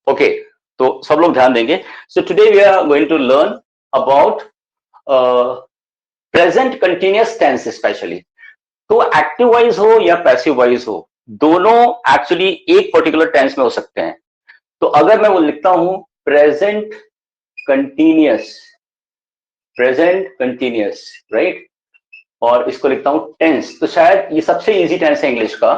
Okay, तो सब लोग ध्यान देंगे। So today we are going to learn about present continuous tense specially. तो एक्टिव वॉइस हो या पैसिव वॉइस हो, दोनों एक्चुअली एक पर्टिकुलर टेंस में हो सकते हैं। तो अगर मैं वो लिखता हूं present continuous, present continuous, right, और इसको लिखता हूं टेंस, तो शायद ये सबसे इजी टेंस है इंग्लिश का।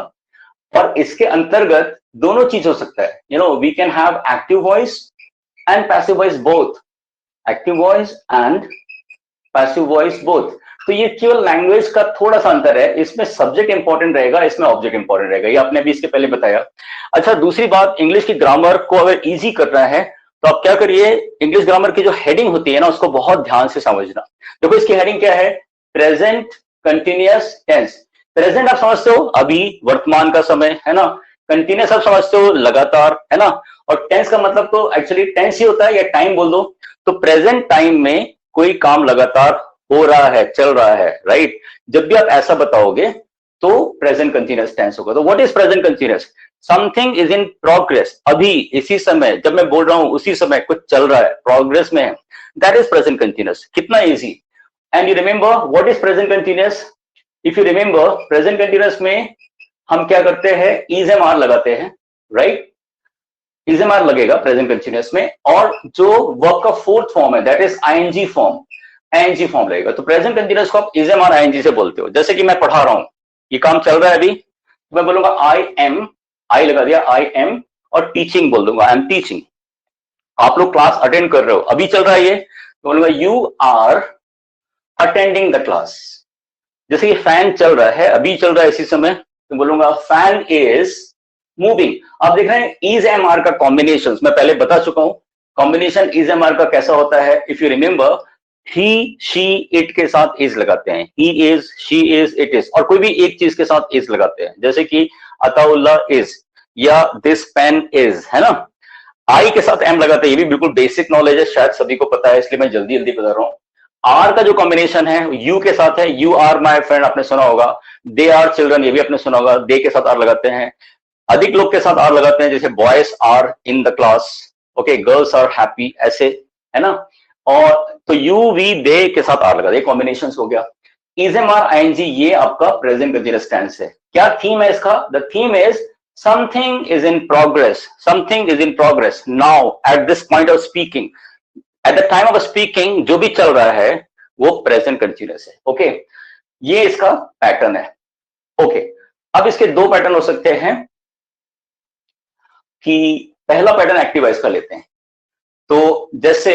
और इसके अंतर्गत दोनों चीज हो सकता है, we can have active voice and passive voice both, active voice and passive voice both. तो ये केवल लैंग्वेज का थोड़ा सा अंतर है, इसमें सब्जेक्ट इंपॉर्टेंट रहेगा, इसमें ऑब्जेक्ट इंपॉर्टेंट रहेगा, ये आपने भी इसके पहले बताया। अच्छा, दूसरी बात, इंग्लिश की ग्रामर को अगर इजी करना है तो आप क्या करिए, इंग्लिश ग्रामर की जो हेडिंग होती है ना, उसको बहुत ध्यान से समझना। देखो इसकी हेडिंग क्या है, प्रेजेंट कंटिन्यूअस टेंस। प्रेजेंट आप समझते हो अभी, वर्तमान का समय है ना। कंटिन्यूअस आप समझते हो लगातार, है ना। और टेंस का मतलब तो एक्चुअली टेंस ही होता है, या टाइम बोल दो। तो प्रेजेंट टाइम में कोई काम लगातार हो रहा है, चल रहा है, राइट। जब भी आप ऐसा बताओगे तो प्रेजेंट कंटिन्यूअस टेंस होगा। तो what is present continuous? Something is in progress, अभी इसी समय जब मैं बोल रहा हूं उसी समय कुछ चल रहा है, प्रोग्रेस में है, दैट इज प्रेजेंट कंटिन्यूअस। कितना easy. And you remember what is present continuous? If you remember, present continuous में हम क्या करते हैं, इज एम आर लगाते हैं, राइट। इज एम आर लगेगा प्रेजेंट कंटिन्यूअस में, और जो वर्ब का फोर्थ फॉर्म है that is ING form, ING form रहेगा। तो प्रेजेंट कंटिन्यूअस को आप इज एम आर आईएनजी से बोलते हो। जैसे कि मैं पढ़ा रहा हूं, ये काम चल रहा है अभी, तो मैं बोलूंगा आई एम, आई लगा दिया, आई एम, और टीचिंग बोल दूंगा, आई एम टीचिंग। आप लोग क्लास अटेंड कर रहे हो, अभी चल रहा है ये, तो बोलूंगा you are attending the class. जैसे ये फैन चल रहा है, अभी चल रहा है इसी समय, तो बोलूंगा फैन इज मूविंग। आप देख रहे हैं इज एम आर का कॉम्बिनेशन मैं पहले बता चुका हूं। कॉम्बिनेशन इज एम आर का कैसा होता है, if you remember, he she it के साथ इज लगाते हैं, he is, she is, it is, और कोई भी एक चीज के साथ इज लगाते हैं, जैसे कि अताउल्ला इज, या दिस पेन इज, है ना। आई के साथ एम लगाते हैं, ये भी बिल्कुल बेसिक नॉलेज है, शायद सभी को पता है, इसलिए मैं जल्दी जल्दी बता रहा हूं। आर का जो कॉम्बिनेशन है यू के साथ है, यू आर माई फ्रेंड, आपने सुना होगा। दे आर चिल्ड्रन, ये भी आपने सुना होगा, दे के साथ आर लगाते हैं। अधिक लोग के साथ आर लगाते हैं, जैसे boys are in the class, okay, girls are happy, ऐसे, है ना। और तो यू वी दे के साथ आर लगाते हैं, कॉम्बिनेशन हो गया। इज एम आर आईएनजी, ये आपका प्रेजेंट कंटीन्यूअस टेंस है। क्या थीम है इसका? The theme is something is in progress, something is in progress now at this point of speaking, at the time of speaking, जो भी चल रहा है वो प्रेजेंट कंटीन्यूअस है। ओके, ये इसका पैटर्न है। ओके, अब इसके दो पैटर्न हो सकते हैं, कि पहला पैटर्न एक्टिव वॉइस का लेते हैं। तो जैसे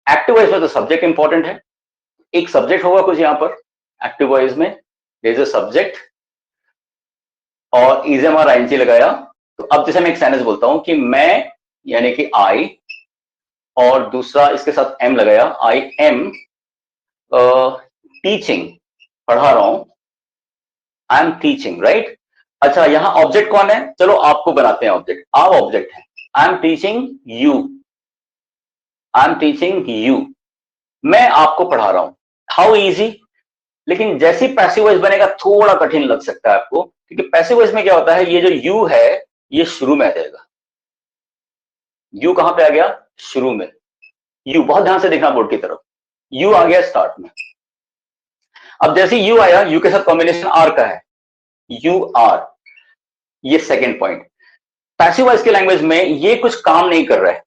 एक्टिव वॉइस में तो सब्जेक्ट इंपॉर्टेंट है, एक सब्जेक्ट होगा कुछ यहां पर एक्टिव वॉइस में, देयर इज अ सब्जेक्ट, और इज एम आर आईएनजी लगाया। तो अब जैसे मैं एक सेंटेंस बोलता हूं कि मैं, यानी कि आई, और दूसरा इसके साथ एम लगाया, आई एम टीचिंग, पढ़ा रहा हूं, आई एम टीचिंग, राइट। अच्छा, यहां ऑब्जेक्ट कौन है? चलो आपको बनाते हैं ऑब्जेक्ट, आप ऑब्जेक्ट है। I am teaching you, I am teaching you, मैं आपको पढ़ा रहा हूं। How easy. लेकिन जैसे पैसिव वॉइस बनेगा थोड़ा कठिन लग सकता है आपको, क्योंकि पैसिव वॉइस में क्या होता है, ये जो यू है ये शुरू में आ जाएगा। यू कहां पे आ गया? शुरू में। यू, बहुत ध्यान से देखना बोर्ड की तरफ, यू आ गया स्टार्ट में। अब जैसे यू आया, यू के साथ कॉम्बिनेशन आर का है, यू आर, ये सेकेंड पॉइंट। पैसिव वॉइस की लैंग्वेज में ये कुछ काम नहीं कर रहा है,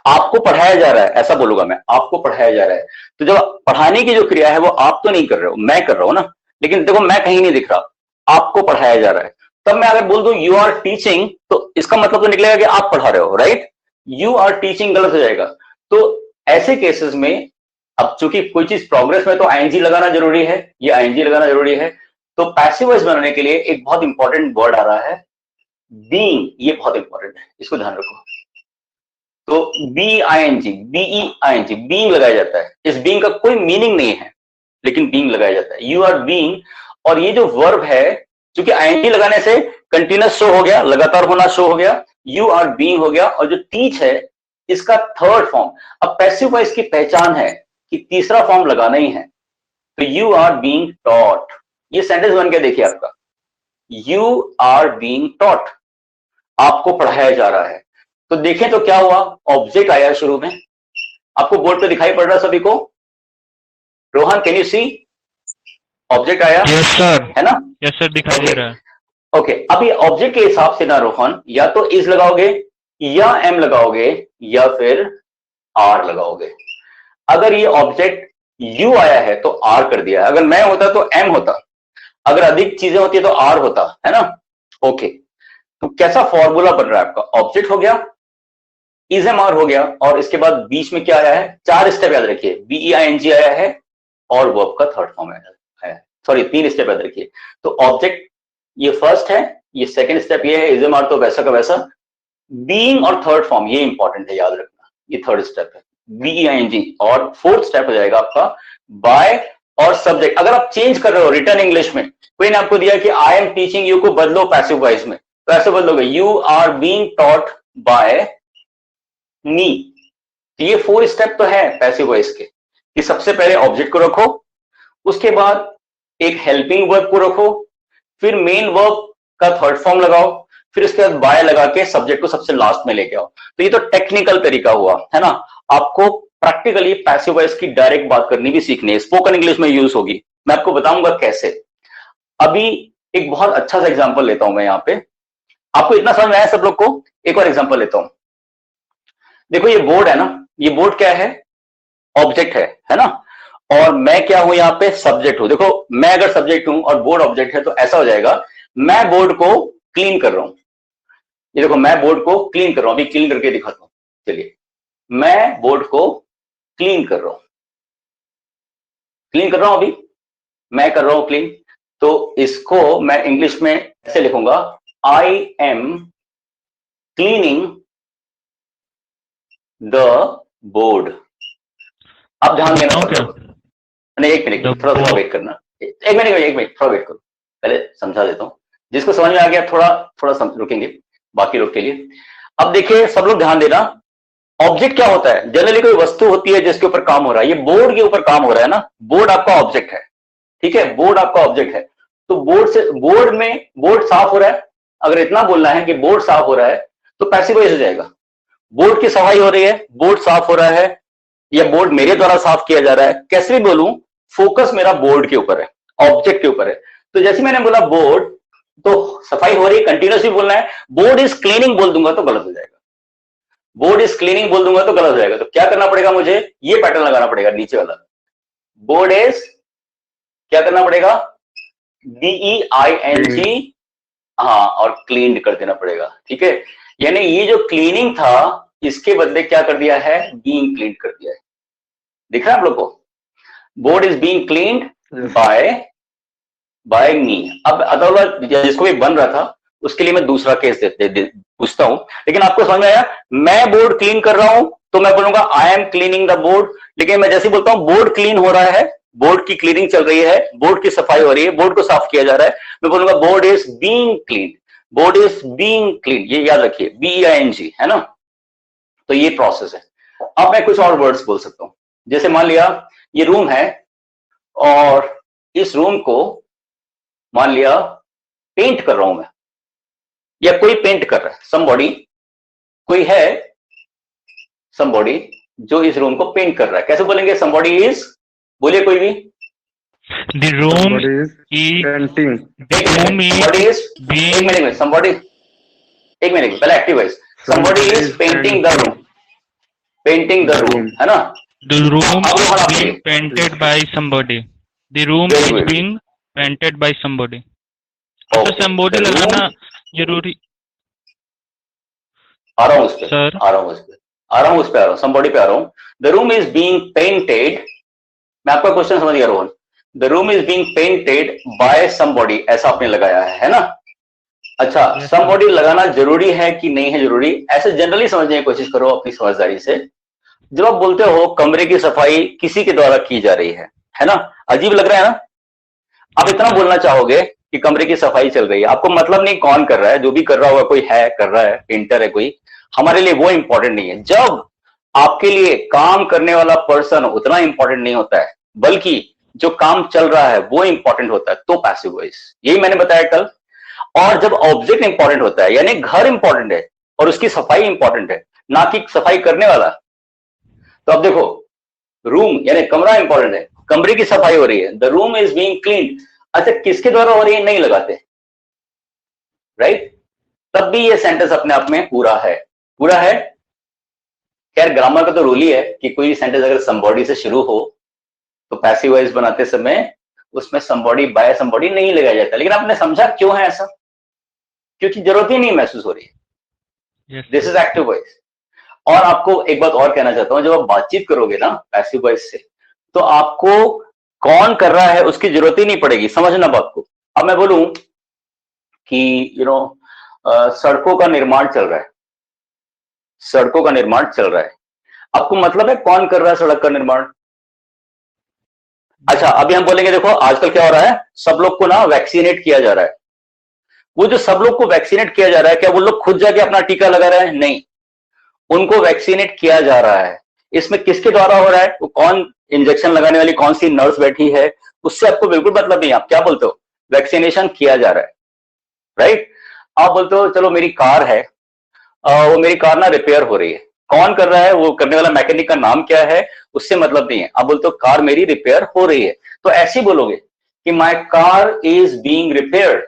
आपको पढ़ाया जा रहा है, ऐसा बोलूंगा मैं, आपको पढ़ाया जा रहा है। तो जब पढ़ाने की जो क्रिया है वो आप तो नहीं कर रहे हो, मैं कर रहा हूं ना। लेकिन देखो मैं कहीं नहीं दिख रहा, आपको पढ़ाया जा रहा है। तब मैं अगर बोल दूं यू आर टीचिंग, तो इसका मतलब तो निकलेगा कि आप पढ़ा रहे हो, राइट। यू आर टीचिंग गलत हो जाएगा। तो ऐसे केसेस में, अब चूंकि कोई चीज प्रोग्रेस में तो आईएनजी लगाना जरूरी है, ये आईएनजी लगाना जरूरी है। तो पैसिव वॉइस बनाने के लिए एक बहुत इंपॉर्टेंट वर्ड आ रहा है, बीइंग, ये बहुत इंपॉर्टेंट है, इसको ध्यान रखो। तो B I N G, B E I N G, being लगाया जाता है। इस बीइंग का कोई मीनिंग नहीं है, लेकिन बीइंग लगाया जाता है, यू आर बीइंग। और ये जो वर्ब है, क्योंकि आईएनजी लगाने से कंटिन्यूअस शो हो गया, लगातार होना शो हो गया, यू आर बीइंग हो गया। और जो टीच है इसका थर्ड फॉर्म। अब पैसिव वॉइस की पहचान है कि तीसरा फॉर्म लगाना ही है। तो यू आर बीइंग टॉट, ये सेंटेंस बन के देखिए आपका, यू आर बीइंग टॉट, आपको पढ़ाया जा रहा है। तो देखें तो क्या हुआ, ऑब्जेक्ट आया शुरू में, आपको बोर्ड पे दिखाई पड़ रहा है सभी को? Rohan can you see object आया? यस सर, है ना? यस सर, दिखाई दे रहा है। ओके, अब ये ऑब्जेक्ट के हिसाब से ना रोहन, या तो इज लगाओगे या एम लगाओगे या फिर आर लगाओगे। अगर ये ऑब्जेक्ट यू आया है तो आर कर दिया है, अगर मैं होता तो एम होता, अगर अधिक चीजें होती तो आर होता, है ना? ओके, तो कैसा फॉर्मूला बन रहा है आपका? ऑब्जेक्ट हो गया, इज एम आर हो गया, और इसके बाद बीच में क्या आया है? 4 स्टेप याद रखिए, BEING आया है और वर्ब का थर्ड फॉर्म है, सॉरी 3 स्टेप याद रखिए। तो ऑब्जेक्ट ये फर्स्ट है, ये सेकंड स्टेप ये है, इज एम आर तो वैसा का वैसा, बीइंग और थर्ड फॉर्म ये इंपॉर्टेंट है, याद रखना, ये थर्ड स्टेप है BEING, और फोर्थ स्टेप हो जाएगा आपका बाय और सब्जेक्ट। अगर आप चेंज कर रहे हो रिटर्न इंग्लिश में, कोई ने आपको दिया कि आई एम टीचिंग यू को बदलो पैसिव वॉइस में, तो ऐसे बदलोगे, you are being taught by me. ये 4 स्टेप तो है पैसिव वॉइस के, कि सबसे पहले ऑब्जेक्ट को रखो, उसके बाद एक हेल्पिंग वर्ब को रखो, फिर मेन वर्ब का थर्ड फॉर्म लगाओ, फिर उसके बाद बाय लगा के सब्जेक्ट को सबसे लास्ट में लेके आओ। तो ये तो टेक्निकल तरीका हुआ, है ना? आपको प्रैक्टिकली पैसिव वॉइस की डायरेक्ट बात करनी भी सीखनी है, स्पोकन इंग्लिश में यूज होगी, मैं आपको बताऊंगा कैसे। अभी एक बहुत अच्छा सा एग्जांपल लेता हूं मैं यहाँ पे, आपको इतना समझ में आया सब लोग को? एक और एग्जांपल लेता हूं। देखो ये बोर्ड है ना, ये बोर्ड क्या है? ऑब्जेक्ट है ना? और मैं क्या हूं यहाँ पे? सब्जेक्ट हूं। देखो मैं अगर सब्जेक्ट हूं और बोर्ड ऑब्जेक्ट है तो ऐसा हो जाएगा, मैं बोर्ड को क्लीन कर रहा हूं। ये देखो मैं बोर्ड को क्लीन कर रहा हूं, अभी क्लीन करके दिखाता हूं। चलिए, मैं बोर्ड को क्लीन कर रहा हूं, क्लीन कर रहा हूं, अभी मैं कर रहा हूं क्लीन। तो इसको मैं इंग्लिश में ऐसे लिखूंगा, I am cleaning the board. अब ध्यान देना, नहीं एक मिनट थोड़ा सा वेट करना, एक मिनट थोड़ा वेट करो, पहले समझा देता हूं। जिसको समझ में आ गया थोड़ा थोड़ा रुकेंगे बाकी लोग के लिए। अब देखिए सब लोग ध्यान देना, ऑब्जेक्ट क्या होता है? जनरली कोई वस्तु होती है जिसके ऊपर काम हो रहा है, ये बोर्ड के ऊपर काम हो रहा है ना, बोर्ड आपका ऑब्जेक्ट है, ठीक है? बोर्ड आपका ऑब्जेक्ट है, तो बोर्ड में बोर्ड साफ हो रहा है, अगर इतना बोलना है कि बोर्ड साफ हो रहा है तो पैसिव वॉइस हो जाएगा। बोर्ड की सफाई हो रही है, बोर्ड साफ हो रहा है, या बोर्ड मेरे द्वारा साफ किया जा रहा है, कैसे भी बोलूं, फोकस मेरा बोर्ड के ऊपर है, ऑब्जेक्ट के ऊपर है। तो जैसे मैंने बोला बोर्ड, तो सफाई हो रही है, कंटिन्यूसली बोलना है। बोर्ड इज क्लीनिंग बोल दूंगा तो गलत हो जाएगा, बोर्ड इज क्लीनिंग बोल दूंगा तो गलत हो जाएगा। तो क्या करना पड़ेगा मुझे? ये पैटर्न लगाना पड़ेगा नीचे वाला, बोर्ड इज, क्या करना पड़ेगा? BEING, हाँ, और क्लीन कर देना पड़ेगा, ठीक है? यानी ये जो क्लीनिंग था इसके बदले क्या कर दिया है? बीइंग क्लीन कर दिया है। दिख रहा है आप लोग को? Board is being cleaned by me. अब अदरवाइज जिसको भी बन रहा था उसके लिए मैं दूसरा केस पूछता हूं, लेकिन आपको समझ में आया? मैं बोर्ड क्लीन कर रहा हूं तो मैं बोलूंगा I am cleaning the board, लेकिन मैं जैसे बोलता हूं बोर्ड क्लीन हो रहा है, बोर्ड की क्लीनिंग चल रही है, बोर्ड की सफाई हो रही है, बोर्ड को साफ किया जा रहा है, मैं बोलूंगा board is being clean, board is being clean, ये याद रखिए, BEING, है ना? तो ये प्रोसेस है। अब मैं कुछ और वर्ड्स बोल सकता हूं, जैसे मान लिया ये रूम है और इस रूम को मान लिया पेंट कर रहा हूं मैं, या कोई पेंट कर रहा है, समबॉडी, कोई है समबॉडी जो इस रूम को पेंट कर रहा है। कैसे बोलेंगे? समबॉडी इज, बोलिए कोई भी। The room is painting. The room is being. एक मिनट, somebody, एक मिनट पहले active voice, somebody is painting the room, painting the room, है ना? The room is being painted by somebody. The room is being painted by somebody. तो somebody लगाना जरूरी। आ रहा हूँ उस पे, आ रहा हूँ उस पे, somebody पे आ रहा हूँ। The room is being painted, मैं आपका क्वेश्चन समझ गया Rohan. The room is being painted by somebody, ऐसा आपने लगाया है ना? अच्छा, somebody लगाना जरूरी है कि नहीं है जरूरी? ऐसे जनरली समझने की कोशिश करो अपनी समझदारी से। जब आप बोलते हो कमरे की सफाई किसी के द्वारा की जा रही है ना? अजीब लग रहा है ना? आप इतना बोलना चाहोगे कि कमरे की सफाई चल रही है, आपको मतलब नहीं कौन कर रहा है, जो भी कर रहा होगा, कोई है कर रहा है, पेंटर है कोई, हमारे लिए वो इंपॉर्टेंट नहीं है। जब आपके लिए काम करने वाला पर्सन उतना इंपॉर्टेंट नहीं होता है, बल्कि जो काम चल रहा है वो इंपॉर्टेंट होता है, तो पैसिव वॉइस, यही मैंने बताया कल। और जब ऑब्जेक्ट इंपॉर्टेंट होता है, यानी घर इंपॉर्टेंट है, और उसकी सफाई इंपॉर्टेंट है, ना कि सफाई करने वाला। तो अब देखो, रूम यानी कमरा इंपॉर्टेंट है, कमरे की सफाई हो रही है, the room is being clean. अच्छा, किसके द्वारा हो रही है? नहीं लगाते, राइट? तब भी ये सेंटेंस अपने आप में पूरा है, पूरा है। खैर ग्रामर का तो रूल ही है कि कोई सेंटेंस अगर समबॉडी से शुरू हो तो पैसिव वॉइस बनाते समय उसमें समबॉडी बाय समबॉडी नहीं लगाया जाता। लेकिन आपने समझा क्यों है ऐसा? क्योंकि जरूरत ही नहीं महसूस हो रही है। yes this is active voice. और आपको एक बात और कहना चाहता हूं, जब आप बातचीत करोगे ना पैसिव वॉइस से, तो आपको कौन कर रहा है उसकी जरूरत ही नहीं पड़ेगी। समझना बात को। अब मैं बोलूं कि सड़कों का निर्माण चल रहा है, सड़कों का निर्माण चल रहा है, आपको मतलब है कौन कर रहा है सड़क का निर्माण? अच्छा, अभी हम बोलेंगे देखो आजकल क्या हो रहा है, सब लोग को ना वैक्सीनेट किया जा रहा है। वो जो सब लोग को वैक्सीनेट किया जा रहा है, क्या वो लोग खुद जाके अपना टीका लगा रहे हैं? नहीं, उनको वैक्सीनेट किया जा रहा है। इसमें किसके द्वारा हो रहा है? वो कौन इंजेक्शन लगाने वाली कौन सी नर्स बैठी है, उससे आपको बिल्कुल मतलब नहीं। आप क्या बोलते हो? वैक्सीनेशन किया जा रहा है, राइट? आप बोलते हो चलो मेरी कार है, वो मेरी कार ना रिपेयर हो रही है, कौन कर रहा है? वो करने वाला मैकेनिक का नाम क्या है, उससे मतलब नहीं है। आप बोलते हो कार मेरी रिपेयर हो रही है, तो ऐसे ही बोलोगे कि my car is being repaired,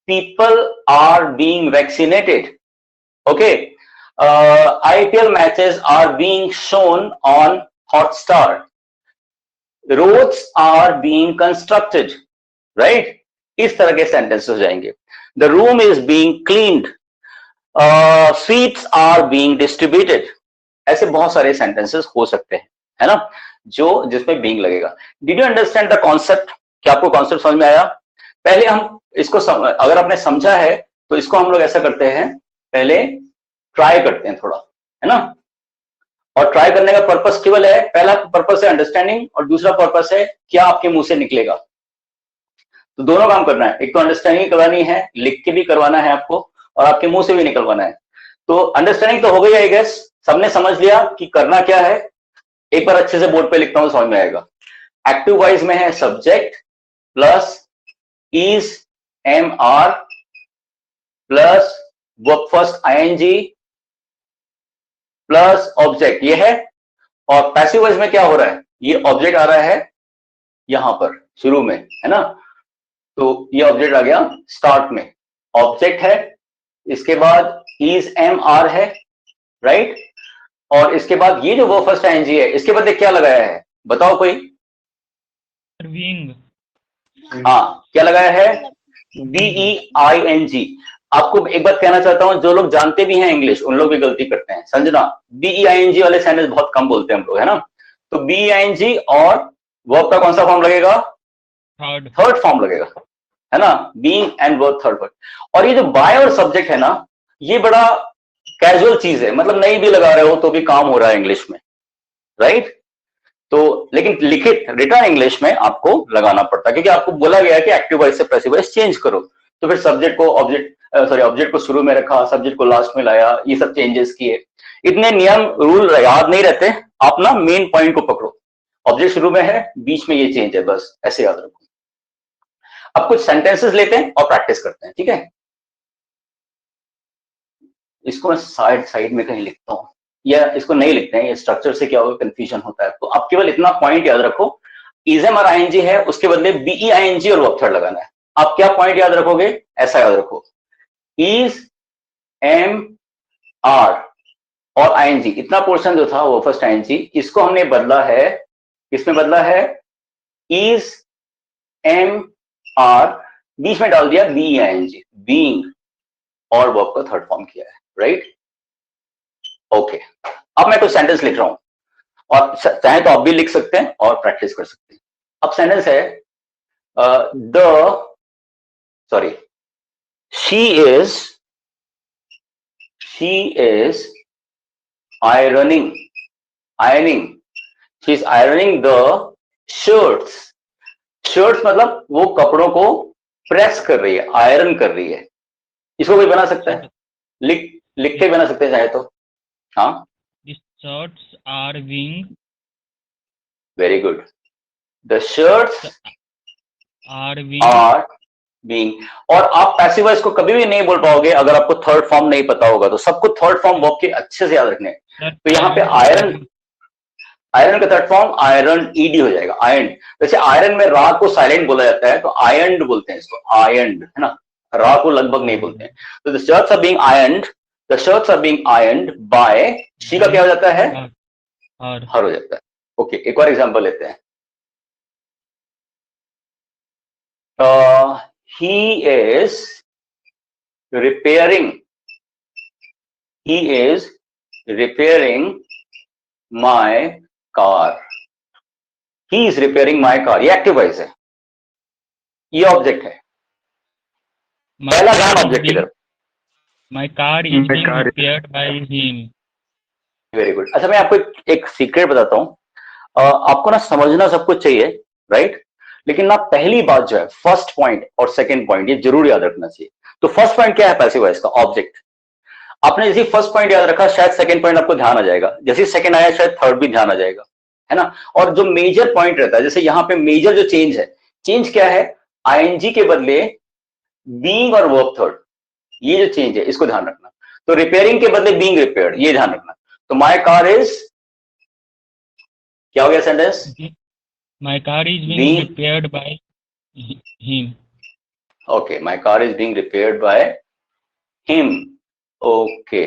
people are being vaccinated, okay, IPL matches are being shown on Hotstar, roads are being constructed, right? इस तरह के सेंटेंस हो जाएंगे। The room is being cleaned, sweets are being distributed. ऐसे बहुत सारे sentences हो सकते हैं, है ना, जो जिसमें बीइंग लगेगा। Did you understand the concept? क्या आपको कॉन्सेप्ट समझ में आया? पहले हम इसको अगर आपने समझा है तो इसको हम लोग ऐसा करते हैं, पहले ट्राई करते हैं थोड़ा, है ना। और ट्राई करने का पर्पस केवल है, पहला पर्पस है अंडरस्टैंडिंग और दूसरा पर्पस है क्या आपके मुंह से निकलेगा। तो दोनों काम करना है, एक तो अंडरस्टैंडिंग करवानी है, लिख के भी करवाना है आपको, और आपके मुंह से भी निकलवाना है। तो अंडरस्टैंडिंग तो हो गई आई गेस, सबने समझ लिया कि करना क्या है। एक बार अच्छे से बोर्ड पे लिखता हूं, समझ में आएगा। एक्टिव वॉइस में है subject plus is am are plus verb first ING plus object, ये है। और पैसिव वॉइस में क्या हो रहा है, ये ऑब्जेक्ट आ रहा है यहां पर शुरू में, है ना। तो ये ऑब्जेक्ट आ गया स्टार्ट में, ऑब्जेक्ट है, इसके बाद इज एम आर है, राइट। और इसके बाद ये जो वो फर्स्ट आईएनजी है, इसके बदले क्या लगाया है बताओ कोई? विंग। हाँ, क्या लगाया है? BEING। आपको एक बात कहना चाहता हूं, जो लोग जानते भी हैं इंग्लिश उन लोग भी गलती करते हैं। समझना, BEING वाले सेंटेंस बहुत कम बोलते हैं हम लोग, है ना। तो BEING और वर्ब का कौन सा फॉर्म लगेगा? थर्ड फॉर्म लगेगा, है ना, being and verb third word. और ये जो बाय और सब्जेक्ट है ना, ये बड़ा कैजुअल चीज है, मतलब नहीं भी लगा रहे हो तो भी काम हो रहा है इंग्लिश में, राइट। तो लेकिन लिखित रिटर्न इंग्लिश में आपको लगाना पड़ता है, क्योंकि आपको बोला गया है कि एक्टिव वॉइस से पैसिव वॉइस चेंज करो। तो फिर सब्जेक्ट को ऑब्जेक्ट को शुरू में रखा, सब्जेक्ट को लास्ट में लाया, ये सब चेंजेस किए। इतने नियम रूल याद नहीं रहते, आप ना मेन पॉइंट को पकड़ो। ऑब्जेक्ट शुरू में है, बीच में ये चेंज है, बस ऐसे याद रखो। अब कुछ सेंटेंसेस लेते हैं और प्रैक्टिस करते हैं, ठीक है। इसको मैं साइड में कहीं लिखता हूं, या इसको नहीं लिखते हैं, ये स्ट्रक्चर से क्या होगा कंफ्यूजन होता है। तो आप केवल इतना पॉइंट याद रखो, इजम और आईएनजी है, उसके बदले BEING और वर्ब थर्ड लगाना है। आप क्या पॉइंट याद रखोगे? ऐसा याद रखो, इज एम आर और आईएनजी, इतना पोर्शन जो था वो फर्स्ट आईएनजी, इसको हमने बदला है, किसमें बदला है? इज एम आर, बीच में डाल दिया BEING, बीइंग, और वर्ब का थर्ड फॉर्म किया है, राइट। ओके, अब मैं कुछ सेंटेंस लिख रहा हूं, और चाहे तो आप भी लिख सकते हैं और प्रैक्टिस कर सकते हैं। अब सेंटेंस है the sorry she is ironing she is ironing the shirts. Shirts मतलब वो कपड़ों को प्रेस कर रही है, आयरन कर रही है। इसको कोई बना सकता है, लिख के बना सकते हैं चाहे तो। हाँ, The shirts are being very good. The shirts are are being. और आप पैसिव वॉइस को कभी भी नहीं बोल पाओगे अगर आपको थर्ड फॉर्म नहीं पता होगा। तो सबको थर्ड फॉर्म वर्ब के अच्छे से याद रखने हैं। सर तो यहाँ पे आयरन, आयरन का थर्ड फॉर्म आयरन ईडी हो जाएगा, आयरन। वैसे आयरन में रा को साइलेंट बोला जाता है, तो आयरन बोलते हैं इसको, आयरन, है ना, रा को लगभग नहीं बोलते हैं। तो the shirts are being ironed, the shirts are being ironed by, she का क्या हो जाता है, हर हो जाता है। ओके, एक और एग्जांपल लेते हैं। He is repairing, he is repairing my car, he is repairing my car, ये एक्टिव वॉइस है, ये ऑब्जेक्ट है, पहला ध्यान ऑब्जेक्ट की तरफ। My car is being repaired by him. Very good. अच्छा, मैं आपको एक सीक्रेट बताता हूं। आपको ना समझना सब कुछ चाहिए, राइट, लेकिन ना पहली बात जो है, फर्स्ट पॉइंट और सेकंड पॉइंट, ये जरूर याद रखना चाहिए। तो फर्स्ट पॉइंट क्या है पैसिव वॉइस का, ऑब्जेक्ट। आपने जैसे फर्स्ट पॉइंट याद रखा, शायद सेकंड पॉइंट आपको ध्यान आ जाएगा, जैसे सेकंड आया शायद थर्ड भी ध्यान आ जाएगा, है ना। और जो मेजर पॉइंट रहता है, जैसे यहां पे मेजर जो चेंज है, चेंज क्या है, आईएनजी के बदले बीइंग और वर्ब थर्ड, ये जो चेंज है इसको ध्यान रखना। तो रिपेयरिंग के बदले बीइंग रिपेयर्ड, ये ध्यान रखना। तो माय कार इज, क्या हो गया sentence, My car is being repaired by him. Okay, my car is being repaired by him. Okay,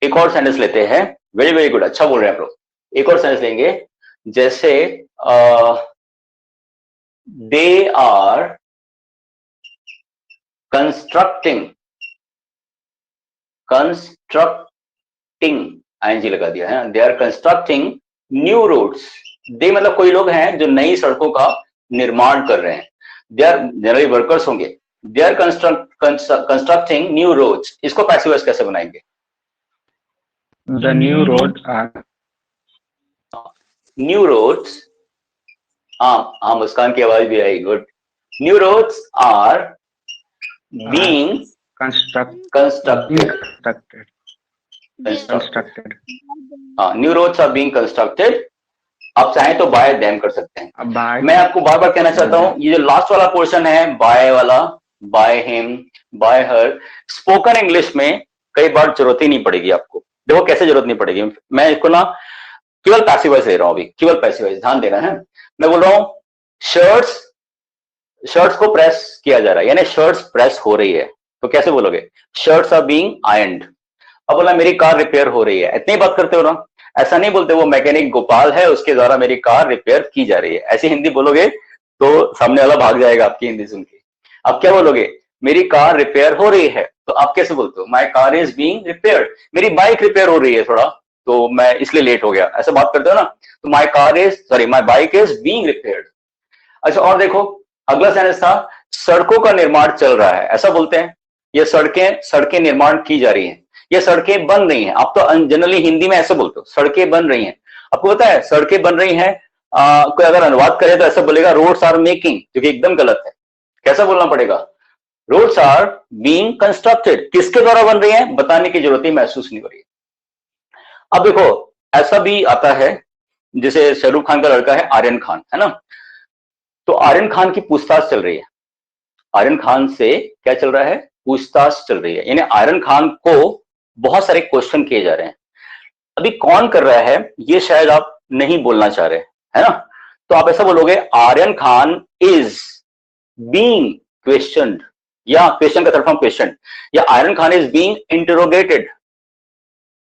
एक और सेंटेंस लेते हैं। वेरी वेरी गुड, अच्छा बोल रहे हैं आप लोग। एक और सेंटेंस लेंगे, जैसे they are constructing, constructing ING लगा दिया है, they are constructing new roads. दे मतलब कोई लोग हैं जो नई सड़कों का निर्माण कर रहे हैं, दे आर जनरली वर्कर्स होंगे, they are constructing new roads. इसको पैसिव वॉइस कैसे बनाएंगे, The new roads are, new roads, हाँ मुस्कान की आवाज भी आई, good. New roads are being constructed. हाँ, new roads are being constructed. आप चाहें तो बाय देम कर सकते हैं। By, मैं आपको बार बार कहना चाहता हूं, ये जो लास्ट वाला पोर्शन है बाय वाला, by him, bye her, spoken English में कई बार जरूरत ही नहीं पड़ेगी आपको। देखो कैसे जरूरत नहीं पड़ेगी, मैं इसको ना केवल पैसिव वॉइस ले रहा हूं अभी, केवल पैसिव वॉइस, ध्यान देना है। मैं बोल रहा हूं शर्ट्स, शर्ट्स को प्रेस किया जा रहा है, यानी शर्ट्स प्रेस हो रही है, तो कैसे बोलोगे, शर्ट्स आर बीइंग आयरन्ड। अब बोला मेरी कार रिपेयर हो रही है, इतनी बात करते हो ना, ऐसा नहीं बोलते वो मैकेनिक गोपाल है उसके द्वारा मेरी कार रिपेयर की जा रही है, ऐसी हिंदी बोलोगे तो सामने वाला भाग जाएगा आपकी हिंदी सुन के। आप क्या बोलोगे, मेरी कार रिपेयर हो रही है, तो आप कैसे बोलते हो, माई कार इज बीइंग रिपेयर्ड, मेरी बाइक रिपेयर हो रही है थोड़ा, तो मैं इसलिए लेट हो गया, ऐसा बात करते हो ना। तो माई car is, sorry, my bike is being repaired. अच्छा, और देखो अगला सेंटेंस था, सड़कों का निर्माण चल रहा है, ऐसा बोलते हैं, ये सड़कें, सड़कें निर्माण की जा रही हैं, ये सड़कें बन रही हैं। आप तो जनरली हिंदी में ऐसे बोलते हो, सड़कें बन रही हैं। आपको पता है सड़कें बन रही हैं, कोई अगर अनुवाद करे तो ऐसा बोलेगा रोड्स आर मेकिंग, जो कि एकदम गलत है। कैसा बोलना पड़ेगा, रोड्स आर बीइंग कंस्ट्रक्टेड। किसके द्वारा बन रही है बताने की जरूरत ही महसूस नहीं हो रही है। अब देखो ऐसा भी आता है, जैसे शाहरुख खान का लड़का है आर्यन खान, है ना, तो आर्यन खान की पूछताछ चल रही है, आर्यन खान से क्या चल रहा है, पूछताछ चल रही है, यानी आर्यन खान को बहुत सारे क्वेश्चन किए जा रहे हैं। अभी कौन कर रहा है ये शायद आप नहीं बोलना चाह रहे, है ना, तो आप ऐसा बोलोगे Aryan Khan is being questioned, या क्वेश्चन का थर्ड फॉर्म क्वेश्चन, या Aryan Khan is being interrogated,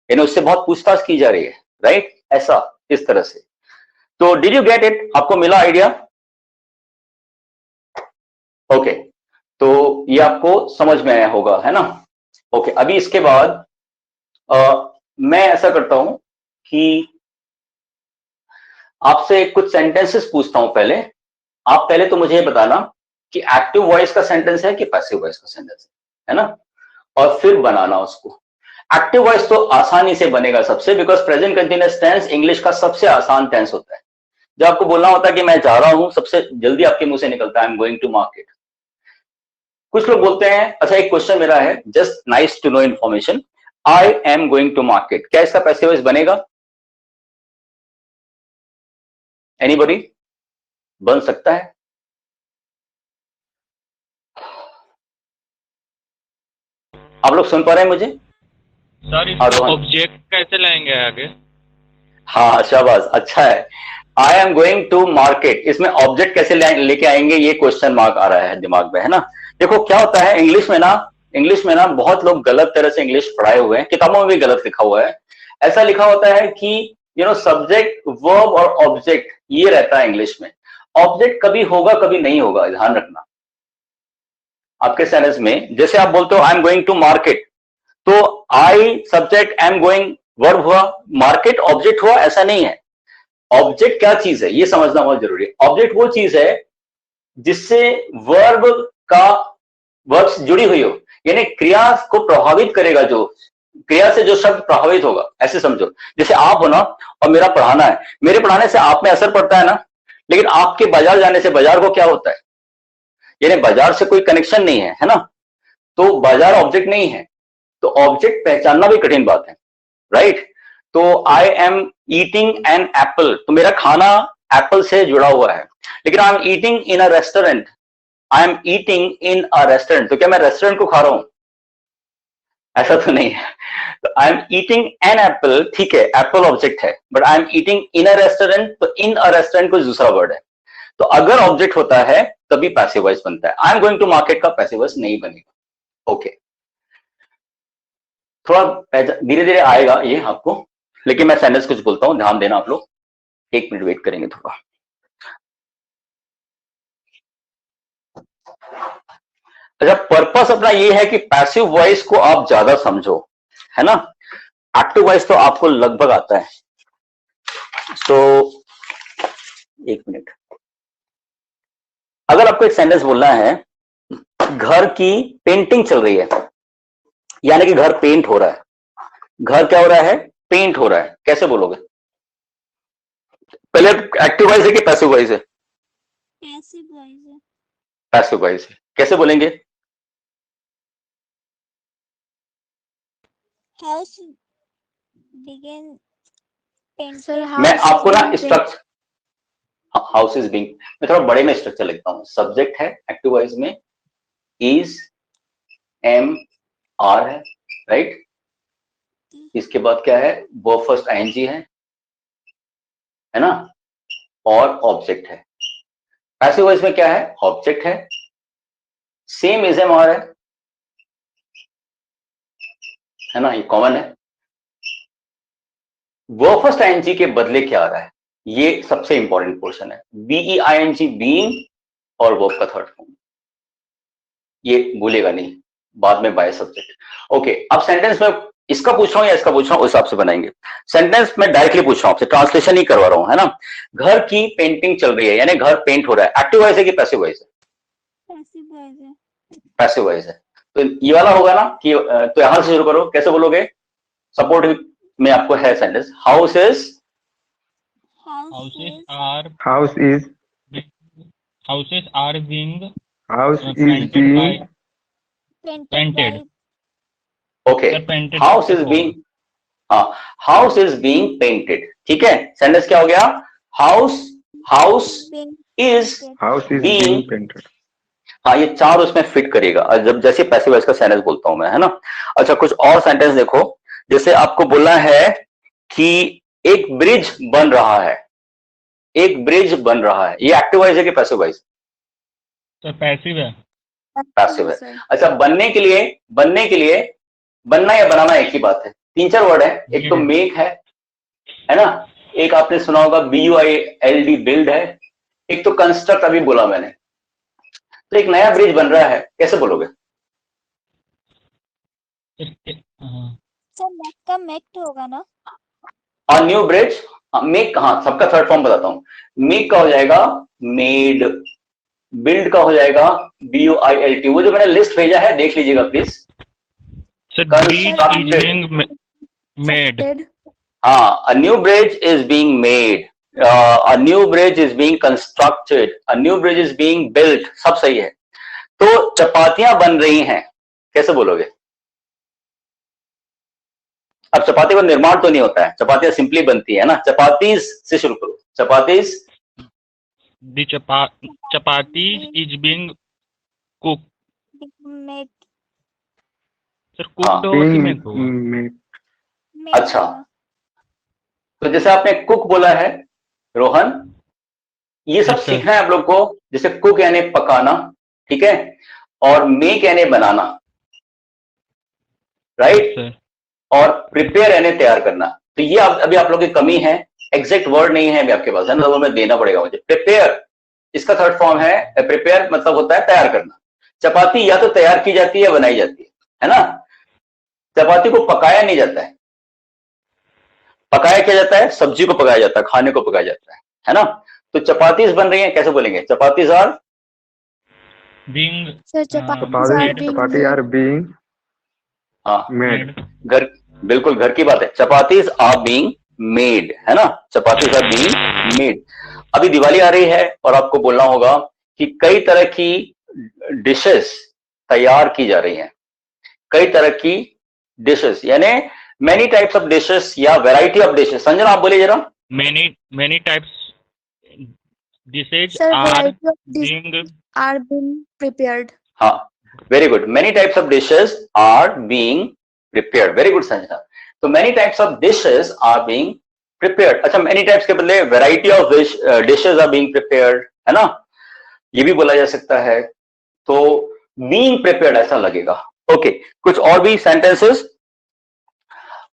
यानी उससे बहुत पूछताछ की जा रही है, राइट, ऐसा, इस तरह से। तो डिड यू गेट इट, आपको मिला आइडिया, ओके, तो ये आपको समझ में आया होगा, है ना। ओके, अभी इसके बाद मैं ऐसा करता हूं कि आपसे कुछ सेंटेंसेस पूछता हूं पहले। आप पहले तो मुझे बताना कि एक्टिव वॉइस का सेंटेंस है कि पैसिव वॉइस का सेंटेंस है ना, और फिर बनाना उसको। एक्टिव वॉइस तो आसानी से बनेगा सबसे, because present continuous tense English का सबसे आसान टेंस होता है। जब आपको बोलना होता है कि मैं जा रहा हूं, सबसे जल्दी आपके मुंह से निकलता है I am going to market. कुछ लोग बोलते हैं, अच्छा एक क्वेश्चन मेरा है, just nice to know information, I am going to market, क्या इसका पैसिव वॉइस बनेगा, एनीबॉडी, बन सकता है, आप लोग सुन पा रहे हैं मुझे? सर इसमें ऑब्जेक्ट कैसे लाएंगे आगे? हाँ शाबाश, अच्छा है। I am going to market, इसमें ऑब्जेक्ट कैसे लेके आएंगे, ये क्वेश्चन मार्क आ रहा है दिमाग में, है ना। देखो क्या होता है इंग्लिश में ना बहुत लोग गलत तरह से इंग्लिश पढ़ाए हुए हैं, किताबों में भी गलत लिखा हुआ है। ऐसा लिखा होता है कि सब्जेक्ट, वर्ब और ऑब्जेक्ट ये रहता है इंग्लिश में। ऑब्जेक्ट कभी होगा कभी नहीं होगा, ध्यान रखना। आपके सेंटेंस में जैसे आप बोलते हो I am going to market, तो I subject, I am going verb हुआ, मार्केट ऑब्जेक्ट हुआ, ऐसा नहीं है। ऑब्जेक्ट क्या चीज है ये समझना बहुत जरूरी है। ऑब्जेक्ट वो चीज है जिससे वर्ब का वर्ब से जुड़ी हुई हो, यानी क्रिया को प्रभावित करेगा, जो क्रिया से जो शब्द प्रभावित होगा, ऐसे समझो। जैसे आप हो ना, और मेरा पढ़ाना है, मेरे पढ़ाने से आप में असर पड़ता है ना, लेकिन आपके बाजार जाने से बाजार को क्या होता है, यानी बाजार से कोई कनेक्शन नहीं है ना, तो बाजार ऑब्जेक्ट नहीं है। तो ऑब्जेक्ट पहचानना भी कठिन बात है, राइट। तो I am eating an apple, तो मेरा खाना एप्पल से जुड़ा हुआ है। लेकिन I am eating in a restaurant, I am eating in a restaurant, तो क्या मैं रेस्टोरेंट को खा रहा हूं? ऐसा तो नहीं है। तो I am eating an apple, ठीक है, एप्पल ऑब्जेक्ट है, but I am eating in a restaurant, तो इन अ रेस्टोरेंट कोई दूसरा वर्ड है। तो अगर ऑब्जेक्ट होता है तभी पैसिव वॉइस बनता है। I am going to market का पैसिव वॉइस नहीं बनेगा। ओके, थोड़ा धीरे धीरे आएगा ये आपको, लेकिन मैं सेंटेंस कुछ बोलता हूं, ध्यान देना आप लोग। 1 मिनट वेट करेंगे थोड़ा। अच्छा, पर्पस अपना ये है कि पैसिव वॉइस को आप ज्यादा समझो, है ना। एक्टिव वॉइस तो आपको लगभग आता है। सो 1 मिनट, अगर आपको एक सेंटेंस बोलना है, घर की पेंटिंग चल रही है, यानी कि घर पेंट हो रहा है। घर क्या हो रहा है? पेंट हो रहा है। कैसे बोलोगे? पहले एक्टिव वॉइस है कि पैसिव वॉइस है? पैसिव वॉइस है। पैसिव वॉइस है, कैसे बोलेंगे? House begin Sir, painted. मैं house आपको ना being structure, house is being, मैं थोड़ा बड़े में स्ट्रक्चर लिखता हूं। सब्जेक्ट है एक्टिव वॉइस में, इज, एम, आर है, राइट। इसके बाद क्या है? वर्ब फर्स्ट आईएनजी है ना, और ऑब्जेक्ट है। पैसिव वॉइस में क्या है? ऑब्जेक्ट है, सेम इज एम आर है ना, ये कॉमन है। वर्ब फर्स्ट आईएनजी के बदले क्या आ रहा है? ये सबसे इंपॉर्टेंट पोर्शन है। बीई आईएनजी, बीइंग, और वर्ब का थर्ड फॉर्म, ये भूलेगा नहीं, बाद में बाय सब्जेक्ट। ओके, अब सेंटेंस में इसका पूछ रहा हूं या इसका पूछ रहा हूं, उस हिसाब से बनाएंगे। सेंटेंस में डायरेक्टली पूछ रहा हूं आपसे, ट्रांसलेशन ही करवा रहा हूं, है ना। घर की पेंटिंग चल रही है, यानी घर पेंट हो रहा है। एक्टिव वॉइस है कि पैसिव वॉइस है? पैसिव वॉइस है। पैसिव वॉइस है। तो ये वाला होगा ना कि, तो यहां से शुरू करो, कैसे बोलोगे? सपोर्ट में आपको है sentence, house is, Houses are House is houses are being house is painted by being painted. Okay, Sir, painted house is कैसे बीइंग, होगा? हाँ, हाउस इज बीइंग पेंटेड, ठीक है। सेंटेंस क्या हो गया? House, house is house is being, being painted. हाँ, ये चार उसमें फिट करेगा, और जब जैसे पैसिव वॉइस का सेंटेंस बोलता हूं मैं, है ना। अच्छा, कुछ और सेंटेंस देखो, जैसे आपको बोलना है कि एक ब्रिज बन रहा है, एक ब्रिज बन रहा है, ये एक्टिव वॉइस है कि पैसिव वॉइस? Sir, passive है। पैसिव है। अच्छा, बनने के लिए, बनना या बनाना एक ही बात है। 3-4 वर्ड है, एक तो मेक है ना, एक आपने सुना होगा BUILD, बिल्ड है, एक तो कंस्ट्रक्ट अभी बोला मैंने। तो एक नया ब्रिज बन रहा है, कैसे बोलोगे? हाँ, सर मेक का मेक्ट होगा ना। और न्यू ब्रिज, मेक कहाँ, सबका थर्ड फॉर्म बताता हूँ। मेक का हो जाएगा मेड, बिल्ड का हो जाएगा BUILT। वो जो मैंने लिस्ट भेजा है देख लीजिएगा please. Sir, bridge is Constructed. being made. हाँ, a new bridge is being made, a new bridge is being constructed, a new bridge is being built, सब सही है। तो चपातियां बन रही हैं, कैसे बोलोगे? अब चपाती का निर्माण तो नहीं होता है, चपातियां सिंपली बनती है ना। चपातीज से शुरू करो, chapatis. The chapati is being cooked. Make. Sir cooked होगा कि being मेक होगा? made. make अच्छा। होगा। तो जैसे आपने कुक बोला है रोहन, ये सब Yes, sir. सीखना है आप लोग को। जैसे कुक यानी पकाना, ठीक है, और मेक यानी बनाना, Yes, राइट, sir. और प्रिपेयर यानी तैयार करना। तो ये अभी आप लोग की कमी है, एग्जैक्ट वर्ड नहीं है अभी आपके पास, है ना, तो मैं देना पड़ेगा मुझे। प्रिपेयर, इसका थर्ड फॉर्म है, प्रिपेयर मतलब होता है तैयार करना। चपाती या तो तैयार की जाती है या बनाई जाती है ना। चपाती को पकाया नहीं जाता है, पकाया क्या जाता है, सब्जी को पकाया जाता है, खाने को पकाया जाता है ना। तो चपातीज बन रही हैं, कैसे बोलेंगे? Chapatis are Being Sir, chapatis are made. being Chapati are being हाँ, made. Made. घर, बिल्कुल घर की बात है। चपातीज आर बीइंग मेड, है ना, चपातीज आर बीइंग मेड। अभी दिवाली आ रही है और आपको बोलना होगा कि कई तरह की डिशेस तैयार की जा रही हैं, कई तरह की डिशेस यानी मेनी टाइप्स ऑफ डिशेस या वैरायटी ऑफ डिशेस। संजना आप बोलिए जरा। Many types dishes Sir, are variety of dishes being are being prepared. हाँ, very good. Many types of dishes are being prepared, very good Sanjana. तो many types of dishes are being prepared. अच्छा, many types के बदले variety of dishes are being prepared, है ना, ये भी बोला जा सकता है। तो बीइंग प्रिपेयर्ड ऐसा लगेगा। ओके, कुछ और भी सेंटेंसेस।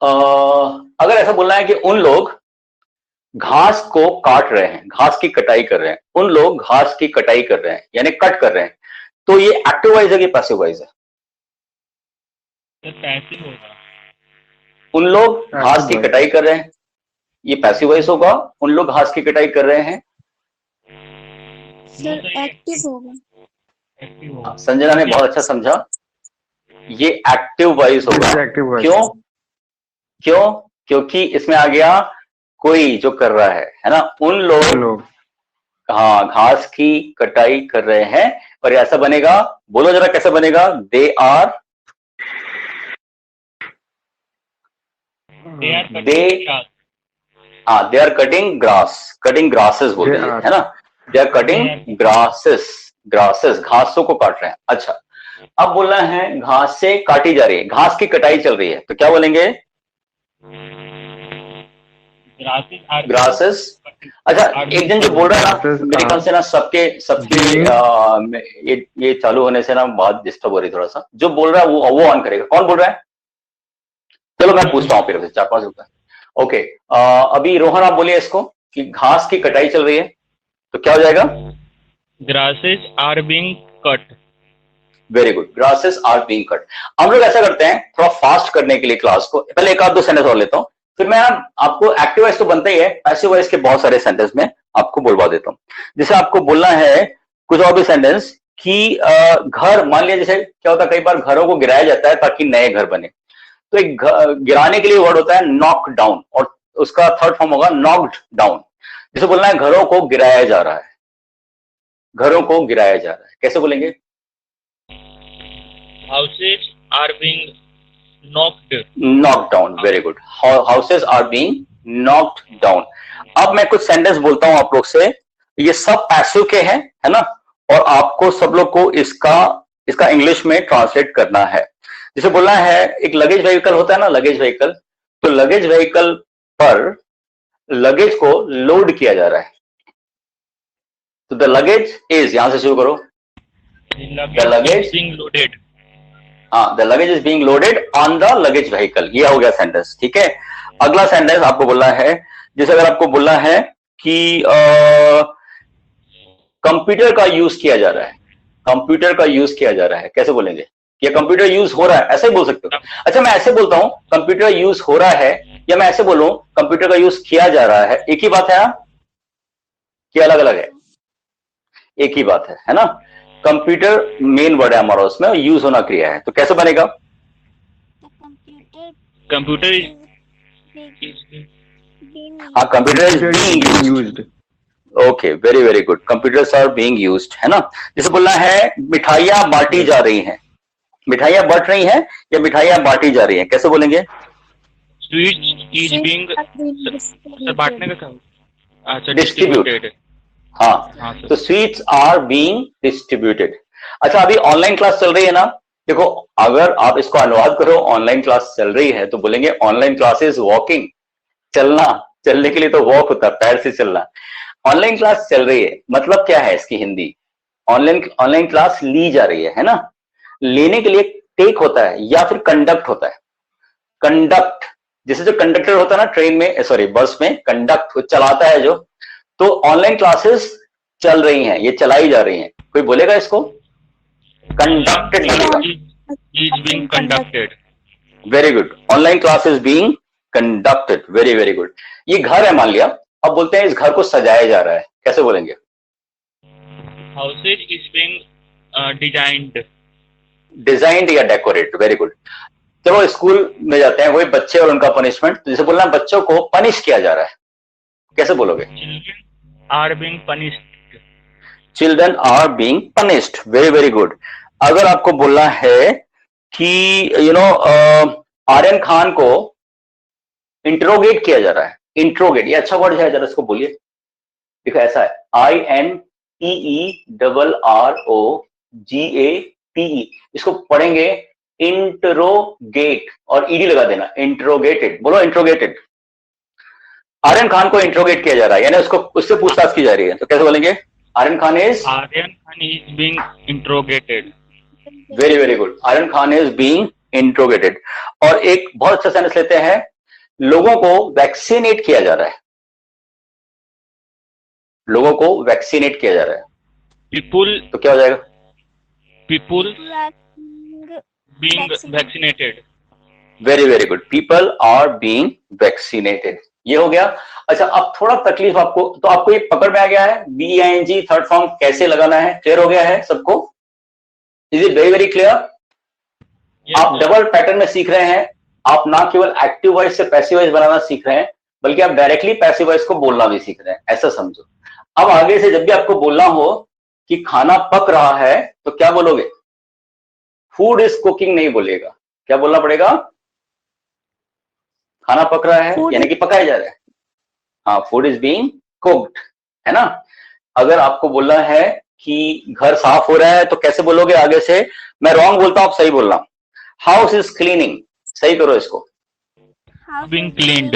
अगर ऐसा बोलना है कि उन लोग घास को काट रहे हैं, घास की कटाई कर रहे हैं, उन लोग घास की कटाई कर रहे हैं यानी कट कर रहे हैं, तो ये एक्टिव वॉइस है कि पैसिव वॉइस है? पैसिव होगा। उन लोग घास की कटाई कर रहे हैं, ये पैसिव वॉइस होगा। उन लोग घास की कटाई कर रहे हैं, Sir, active होगा। एक्टिव होगा। संजना ने बहुत अच्छा समझा, ये एक्टिव वॉइस This होगा। is active voice. क्यों? क्यों? क्योंकि इसमें आ गया कोई जो कर रहा है ना। उन लोग लोग हाँ घास की कटाई कर रहे हैं, और ये ऐसा बनेगा, बोलो जरा कैसे बनेगा? They are they are cutting grass, cutting grasses बोलते हैं, है ना, they are cutting grasses, grasses घासों को काट रहे हैं। अच्छा, अब बोलना है घास से काटी जा रही है, घास की कटाई चल रही है, तो क्या बोलेंगे? ग्रासेस। अच्छा, एक जन जो बोल रहा है ना, मेरे ख्याल से ना सबके ये चालू होने से ना बात डिस्टर्ब हो रही थोड़ा सा। जो बोल रहा है वो ऑन करेगा। कौन बोल रहा है? चलो मैं पूछता हूँ फिर, 4-5 रुपए। ओके, अभी रोहन आप बोलिए इसको कि घास की कटाई चल रही है, तो क्या हो जाएगा? Grasses are being cut. Very good, grasses are being cut. हम लोग ऐसा करते हैं, थोड़ा फास्ट करने के लिए क्लास को, पहले एक आध दो सेंटेंस और लेता हूँ, फिर मैं आपको एक्टिव वॉइस तो बनता ही है, पैसिव वॉइस के बहुत सारे सेंटेंस में आपको बोलवा देता हूँ। जैसे आपको बोलना है कुछ और भी सेंटेंस कि घर, मान लिया जैसे क्या होता है, कई बार घरों को गिराया जाता है ताकि नए घर बने, तो एक गिराने के लिए वर्ड होता है नॉक डाउन, और उसका थर्ड फॉर्म होगा नॉक्ड डाउन। जैसे बोलना है घरों को गिराया जा रहा है, घरों को गिराया जा रहा है, कैसे बोलेंगे? Houses are being knocked down. Very good, houses are being knocked down. अब मैं कुछ सेंटेंस बोलता हूं आप लोग से, ये सब पैसिव के हैं, है ना, और आपको सब लोग को इसका इंग्लिश में ट्रांसलेट करना है। जैसे बोलना है, एक लगेज व्हीकल होता है ना, लगेज व्हीकल, तो लगेज व्हीकल पर लगेज को लोड किया जा रहा है, तो द लगेज इज, यहां से शुरू करो, द लगेज being loaded। हाँ, the luggage is being loaded on the luggage vehicle, ये हो गया सेंटेंस, ठीक है। अगला सेंटेंस आपको बोलना है, जैसे अगर आपको बोलना है कि कंप्यूटर का यूज किया जा रहा है, कंप्यूटर का यूज किया जा रहा है, कैसे बोलेंगे? या कंप्यूटर यूज हो रहा है, ऐसे ही बोल सकते हो। अच्छा, मैं ऐसे बोलता हूं कंप्यूटर यूज हो रहा है, या मैं ऐसे बोलूं कंप्यूटर का यूज किया जा रहा है, एक ही बात है कि अलग अलग है? एक ही बात है ना। कंप्यूटर मेन वर्ड है हमारा, उसमें यूज होना क्रिया है, तो कैसे बनेगा? कंप्यूटर हाँ, computer is being used. Okay, very very good, computers are being used, है ना। जैसे बोलना है मिठाइयां बांटी जा रही हैं, मिठाइयां बट रही हैं या मिठाइयां बांटी जा रही हैं, कैसे बोलेंगे? स्वीट्स इज बीइंग, सर बांटने का क्या? अच्छा, डिस्ट्रीब्यूटेड। हाँ, हाँ सर। तो स्वीट्स आर बीइंग डिस्ट्रीब्यूटेड। अच्छा, अभी ऑनलाइन क्लास चल रही है ना, देखो, अगर आप इसको अनुवाद करो, ऑनलाइन क्लास चल रही है, तो बोलेंगे ऑनलाइन क्लास इज वॉकिंग, चलना, चलने के लिए तो वॉक होता है, पैर से चलना। ऑनलाइन क्लास चल रही है, मतलब क्या है इसकी हिंदी? ऑनलाइन ऑनलाइन क्लास ली जा रही है ना? लेने के लिए टेक होता है या फिर कंडक्ट होता है। कंडक्ट, जैसे जो कंडक्टर होता है ना ट्रेन में, सॉरी बस में, कंडक्ट चलाता है जो, तो ऑनलाइन क्लासेस चल रही हैं, ये चलाई जा रही हैं। कोई बोलेगा इसको? कंडक्टेड बोलेगा। is being conducted. Very good, online class is being conducted, very very good. ये घर है मान लिया, अब बोलते हैं इस घर को सजाया जा रहा है, कैसे बोलेंगे? Houses is being designed. Designed या डेकोरेट, वेरी गुड। जब वो स्कूल में जाते हैं वही बच्चे और उनका पनिशमेंट, तो जैसे बोलना बच्चों को पनिश किया जा रहा है, कैसे बोलोगे? Children are being punished. Children are being punished, very very good. अगर आपको बोलना है कि आर्यन खान को इंट्रोगेट किया जा रहा है, इंट्रोगेट, ये अच्छा वर्ड है, जरा इसको बोलिए। देखो ऐसा है, INTERROGATE, इसको पढ़ेंगे इंट्रोगेट, और ईडी लगा देना, इंट्रोगेटेड, बोलो इंट्रोगेटेड। आर्यन खान को इंट्रोगेट किया जा रहा है, यानी उसको उससे पूछताछ की जा रही है, तो कैसे बोलेंगे? Aryan Khan is being interrogated. Very very good, Aryan Khan is being interrogated. और एक बहुत अच्छा सेंटेंस लेते हैं, लोगों को वैक्सीनेट किया जा रहा है, लोगों को वैक्सीनेट किया जा रहा है, People तो क्या हो जाएगा? people being Vaccinated. vaccinated. Very very good, people are being vaccinated, ये हो गया। अच्छा, अब थोड़ा तकलीफ आपको, तो आपको ये पकड़ में आ गया है, BING थर्ड फॉर्म कैसे लगाना है, क्लियर हो गया है सबको? Is it very very clear? Yes, आप sir. डबल पैटर्न में सीख रहे हैं, आप ना केवल एक्टिव वॉइस से पैसिव वॉइस बनाना सीख रहे हैं, बल्कि आप डायरेक्टली पैसिव वॉइस को बोलना भी सीख रहे हैं, ऐसा समझो। अब आगे से जब भी आपको बोलना हो कि खाना पक रहा है, तो क्या बोलोगे? फूड इज कुकिंग नहीं बोलेगा, क्या बोलना पड़ेगा? खाना पक रहा है Food यानी कि पकाया जा रहा है। हाँ, फूड इज बीइंग कुक्ड, है ना? अगर आपको बोलना है कि घर साफ हो रहा है, तो कैसे बोलोगे आगे से? मैं रॉन्ग बोलता हूं, आप सही बोलना। हाउस इज क्लीनिंग, सही करो इसको। House Being is cleaned.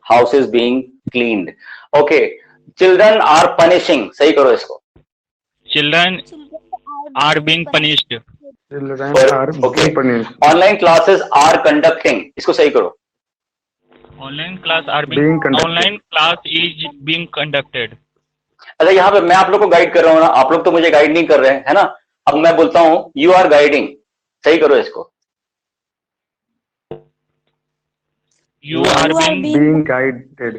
House is being cleaned, okay. Children are punishing, सही करो इसको। Children Children are being punished. Children are Okay. being punished. Online classes are conducting, इसको सही करो। Online class are Being conducted. online class is being conducted. अच्छा, यहाँ पे मैं आप लोग को गाइड कर रहा हूँ ना, आप लोग तो मुझे गाइड नहीं कर रहे हैं, है ना? अब मैं बोलता हूँ यू आर गाइडिंग, सही करो इसको। You are being Being guided.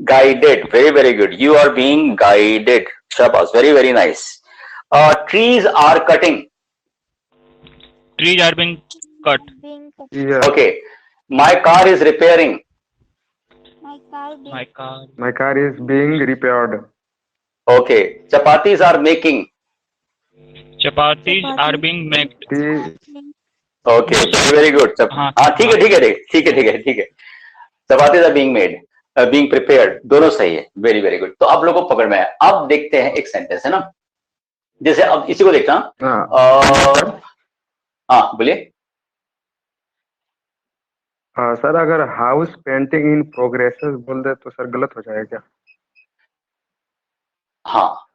Guided, very very good, you are being guided, शाबाश, very very nice. Trees are cutting, trees are being cut. being Yeah. Okay. My car is repairing, my car being My car. My car is being repaired. Okay. Chapatis are making, Chapatis are being made. The okay, very good. हाँ, हाँ, ठीक है ठीक है ठीक है ठीक है ठीक है। Chapatis are being made, being prepared, दोनों सही है, वेरी वेरी गुड। तो आप लोगों को पकड़ में आया। अब देखते हैं एक सेंटेंस, है ना? जैसे अब इसी को देखना, हाँ हाँ बोलिए। सर, अगर हाउस पेंटिंग इन प्रोग्रेसेस बोल दे तो सर गलत हो जाएगा क्या? हाँ,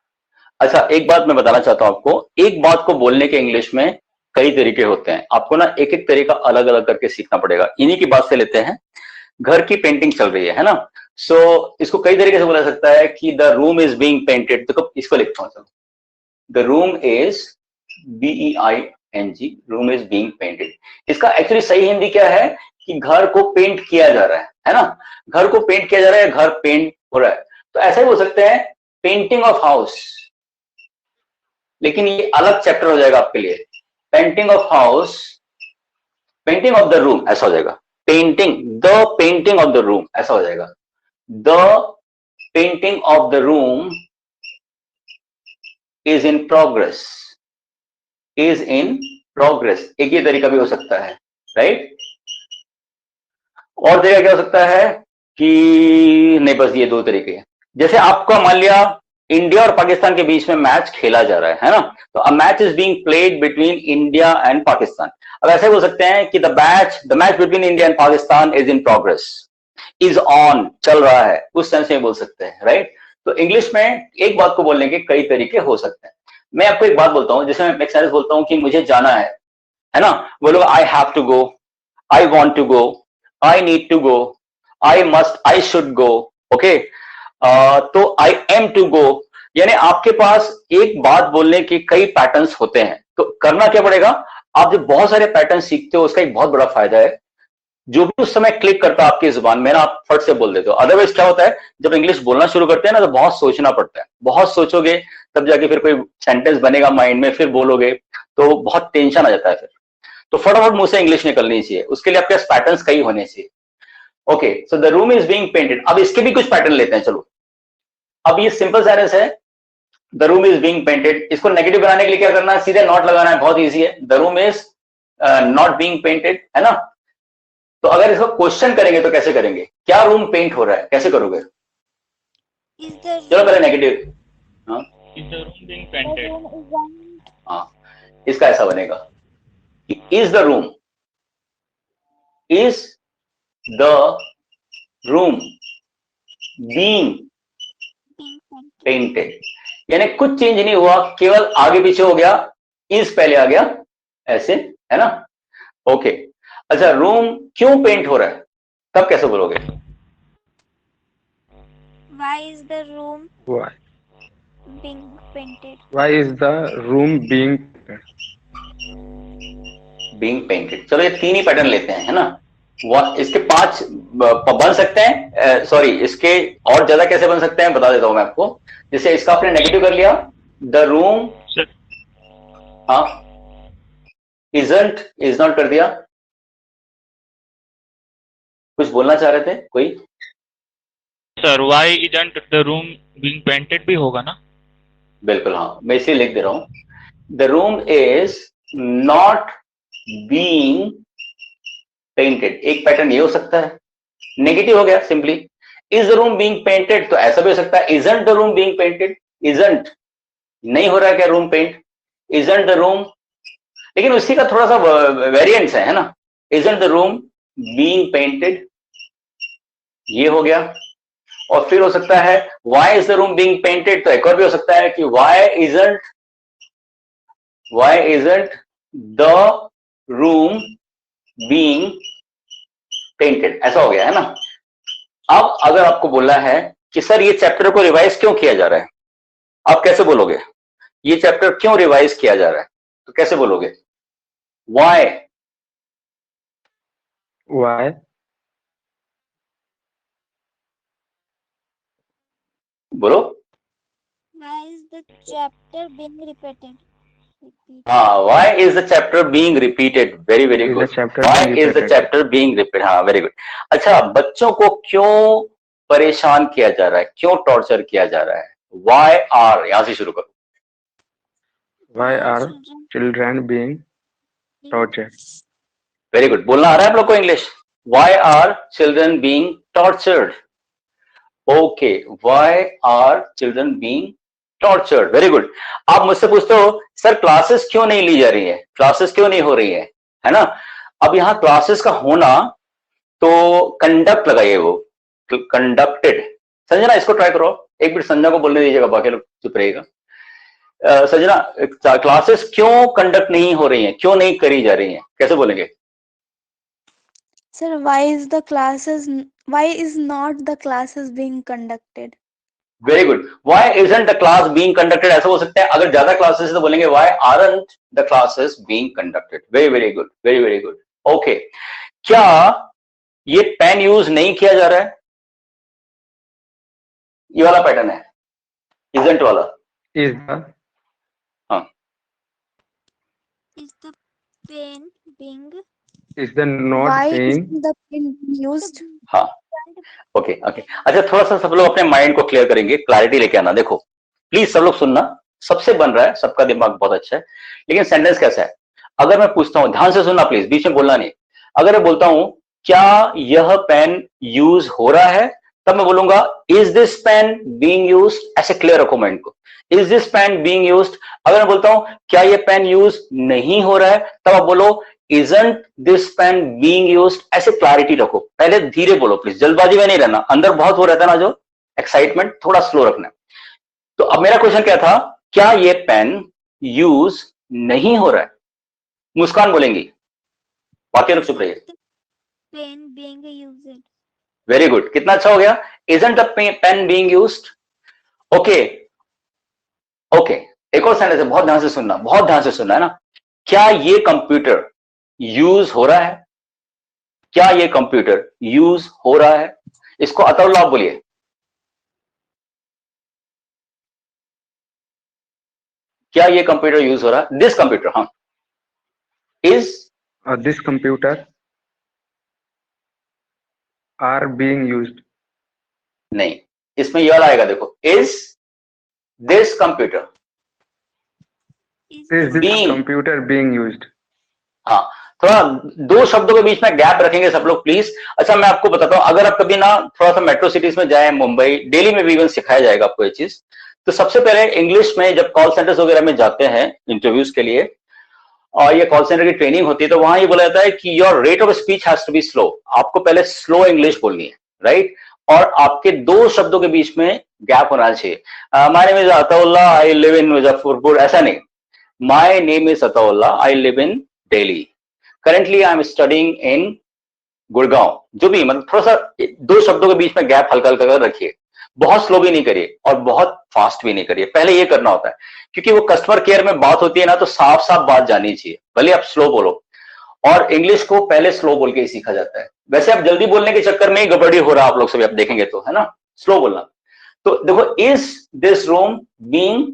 अच्छा, एक बात मैं बताना चाहता हूं आपको, एक बात को बोलने के इंग्लिश में कई तरीके होते हैं, आपको ना एक एक तरीका अलग अलग करके सीखना पड़ेगा। इन्हीं की बात से लेते हैं, घर की पेंटिंग चल रही है ना? सो इसको कई तरीके से बोला जा सकता है कि the room is being painted, तो इसको लिखता हूं, चलो, the room is BEING, room is being painted. इसका एक्चुअली सही हिंदी क्या है कि घर को पेंट किया जा रहा है ना? घर को पेंट किया जा रहा है, घर पेंट हो रहा है, तो ऐसा ही बोल सकते हैं पेंटिंग ऑफ हाउस, लेकिन ये अलग चैप्टर हो जाएगा आपके लिए। Painting of house, painting of the room ऐसा हो जाएगा, painting the painting of the room ऐसा हो जाएगा, the painting of the room is in progress, is in progress, एक ये तरीका भी हो सकता है, राइट? और तरीका क्या हो सकता है कि नहीं, बस ये दो तरीके हैं। जैसे आपका मान लिया इंडिया और पाकिस्तान के बीच में मैच खेला जा रहा है ना। तो a match is being played between India and Pakistan. अब ऐसे बोल सकते हैं कि the match between India and Pakistan is in progress, is on, चल रहा है, उस सेंस में बोल सकते हैं, राइट। तो इंग्लिश में एक बात को बोलने के कई तरीके हो सकते हैं। मैं आपको एक बात बोलता हूं, जैसे मैं एक सेंटेंस बोलता हूं कि मुझे जाना है ना, बोलो I have to go, I want to go, I need to go, I must, I should go, okay. तो आई एम टू गो, यानी आपके पास एक बात बोलने के कई पैटर्न्स होते हैं। तो करना क्या पड़ेगा, आप जब बहुत सारे पैटर्न सीखते हो उसका एक बहुत बड़ा फायदा है, जो भी उस समय क्लिक करता है आपकी जुबान में ना, आप फट से बोल देते हो। अदरवाइज क्या होता है, जब इंग्लिश बोलना शुरू करते हैं ना तो बहुत सोचना पड़ता है, बहुत सोचोगे तब जाके फिर कोई सेंटेंस बनेगा माइंड में, फिर बोलोगे तो बहुत टेंशन आ जाता है फिर। तो फटाफट मुंह से इंग्लिश निकलनी चाहिए, उसके लिए आपके पास पैटर्न्स कई होने चाहिए। Okay, so the room is being painted. अब इसके भी कुछ पैटर्न लेते हैं, चलो। अब ये सिंपल सेंटेंस है, the room is being painted. इसको नेगेटिव बनाने के लिए क्या करना है, सीधे नॉट लगाना है, बहुत ईजी है। The room is not being painted, है ना। तो अगर इसको क्वेश्चन करेंगे तो कैसे करेंगे, क्या रूम पेंट हो रहा है, कैसे करोगे? Is the चलो पहले नेगेटिव, हाँ Is the room being painted? room is on? हाँ, इसका ऐसा बनेगा, is the room, is the room being Being painted. Painted, यानी कुछ चेंज नहीं हुआ, केवल आगे पीछे हो गया, इज पहले आ गया, ऐसे, है ना। ओके, अच्छा, रूम क्यों पेंट हो रहा है, तब कैसे बोलोगे? Why is the room Why? being painted? Why is the room being being painted. चलो ये तीन ही पैटर्न लेते हैं, है ना। इसके 5 बन सकते हैं, सॉरी इसके और ज्यादा कैसे बन सकते हैं बता देता हूं मैं आपको। जैसे इसका आपने नेगेटिव कर लिया, द रूम, Sir, हाँ, इजंट, इज नॉट कर दिया। कुछ बोलना चाह रहे थे कोई? sir, why isn't the room being painted भी होगा ना? बिल्कुल, हाँ, मैं इसे लिख दे रहा हूं, the room is not being painted. एक पैटर्न ये हो सकता है, नेगेटिव हो गया simply. Is the room being painted, तो ऐसा भी हो सकता है, isn't the room being painted, isn't नहीं हो रहा है क्या room paint, isn't the room, लेकिन उसी का थोड़ा सा वेरिएंट्स है ना। Isn't the room being painted, ये हो गया। और फिर हो सकता है why is the room being painted, तो एक और भी हो सकता है कि why isn't the room being painted, ऐसा हो गया, है ना। अब अगर आपको बोला है कि सर ये चैप्टर को रिवाइज क्यों किया जा रहा है, आप कैसे बोलोगे, ये चैप्टर क्यों रिवाइज किया जा रहा है, तो कैसे बोलोगे? Why, why? बोलो। Why is the chapter being repeated? Repeat. हाँ, why is the chapter being repeated, very very Is the good. chapter why being is the repeated? Chapter being repeated, हाँ, वेरी गुड। अच्छा, बच्चों को क्यों परेशान किया जा रहा है, क्यों टॉर्चर किया जा रहा है? व्हाई आर, यहां से शुरू करो। Why are Children children being tortured? Very good, बोलना आ रहा है आप लोग को English? Why are children being tortured, okay, why are children being tortured, very good. आप मुझसे पूछते हो सर क्लासेस क्यों नहीं ली जा रही है, क्लासेस क्यों नहीं हो रही है ना। अब यहां क्लासेस का होना, तो कंडक्ट लगाइए, वो कंडक्टेड। संजना इसको ट्राई करो, एक मिनट संजना को बोलने दीजिएगा, बाकी लोग चुप रहेगा। संजना, क्लासेस क्यों कंडक्ट नहीं हो रही हैं, क्यों नहीं करी जा रही हैं, कैसे बोलेंगे? Sir, why is not the classes being conducted? Very good, why isn't the class being conducted, ऐसा बोल सकते हैं। अगर ज्यादा क्लासेस है तो बोलेंगे why aren't the classes being conducted, very very good, very very good. Okay, क्या ये पेन यूज नहीं किया जा रहा है, ये वाला पैटर्न है, इजंट वाला। Is the हाँ, is the pen being is the not Why being isn't the pen being used? हाँ, ओके ओके। अच्छा, थोड़ा सा सब लोग अपने माइंड को क्लियर करेंगे, क्लैरिटी लेके आना। देखो प्लीज सब लोग सुनना, सबसे बन रहा है, सबका दिमाग बहुत अच्छा है, लेकिन सेंटेंस कैसा है? अगर मैं पूछता हूं, ध्यान से सुनना प्लीज, बीच में बोलना नहीं। अगर मैं बोलता हूं क्या यह पेन यूज हो रहा है, तब मैं बोलूंगा is this pen being used, ऐसे क्लियर रखो माइंड को, is this pen being used. अगर मैं बोलता हूं क्या ये पेन यूज नहीं हो रहा है, तब आप बोलो isn't this pen being used, ऐसे क्लैरिटी रखो। पहले धीरे बोलो प्लीज, जल्दबाजी में नहीं रहना, अंदर बहुत हो रहता है ना जो एक्साइटमेंट, थोड़ा स्लो रखना। तो अब मेरा क्वेश्चन क्या था, क्या ये पेन यूज नहीं हो रहा है? मुस्कान बोलेंगी, बाकी लोग चुप रहिए। Pen being used. Very good, कितना अच्छा हो गया। isn't the pen being used, okay okay. एक और सेंटेंस है, बहुत ध्यान से सुनना, बहुत ध्यान से सुनना है ना। क्या ये कंप्यूटर यूज हो रहा है? क्या ये कंप्यूटर यूज हो रहा है? इसको अतउल्लाह बोलिए। क्या ये कंप्यूटर यूज हो रहा है? दिस कंप्यूटर, हाँ, is This computer are being used. नहीं, इसमें यह आएगा, देखो, is this computer Is Is this Being. computer being used? हाँ, थोड़ा दो शब्दों के बीच में गैप रखेंगे सब लोग प्लीज। अच्छा, मैं आपको बताता हूं, अगर आप कभी ना थोड़ा सा मेट्रो सिटीज में जाए, मुंबई, दिल्ली में भी इवन सिखाया जाएगा आपको ये चीज। तो सबसे पहले इंग्लिश में जब कॉल सेंटर्स वगैरह में जाते हैं इंटरव्यूज के लिए, और ये कॉल सेंटर की ट्रेनिंग होती है, तो वहां ये बोला जाता है कि your rate of speech has to be slow. आपको पहले स्लो इंग्लिश बोलनी है, राइट? और आपके दो शब्दों के बीच में गैप होना चाहिए। My name is Ataullah, I live in Muzaffarpur, ऐसा नहीं। My name is Ataullah, I live in Delhi, currently I am studying in Gurgaon. जो भी, मतलब थोड़ा सा दो शब्दों के बीच में गैप हल्का हल्का कर रखिए। बहुत स्लो भी नहीं करिए और बहुत फास्ट भी नहीं करिए, पहले ये करना होता है। क्योंकि वो कस्टमर केयर में बात होती है ना, तो साफ साफ बात जानी चाहिए, भले आप स्लो बोलो। और इंग्लिश को पहले स्लो बोल के ही सीखा जाता है। वैसे आप जल्दी बोलने के चक्कर में ही गड़बड़ी हो रहा है आप लोग सभी, आप देखेंगे तो, है ना, स्लो बोलना। तो देखो, इज दिस रूम बीइंग,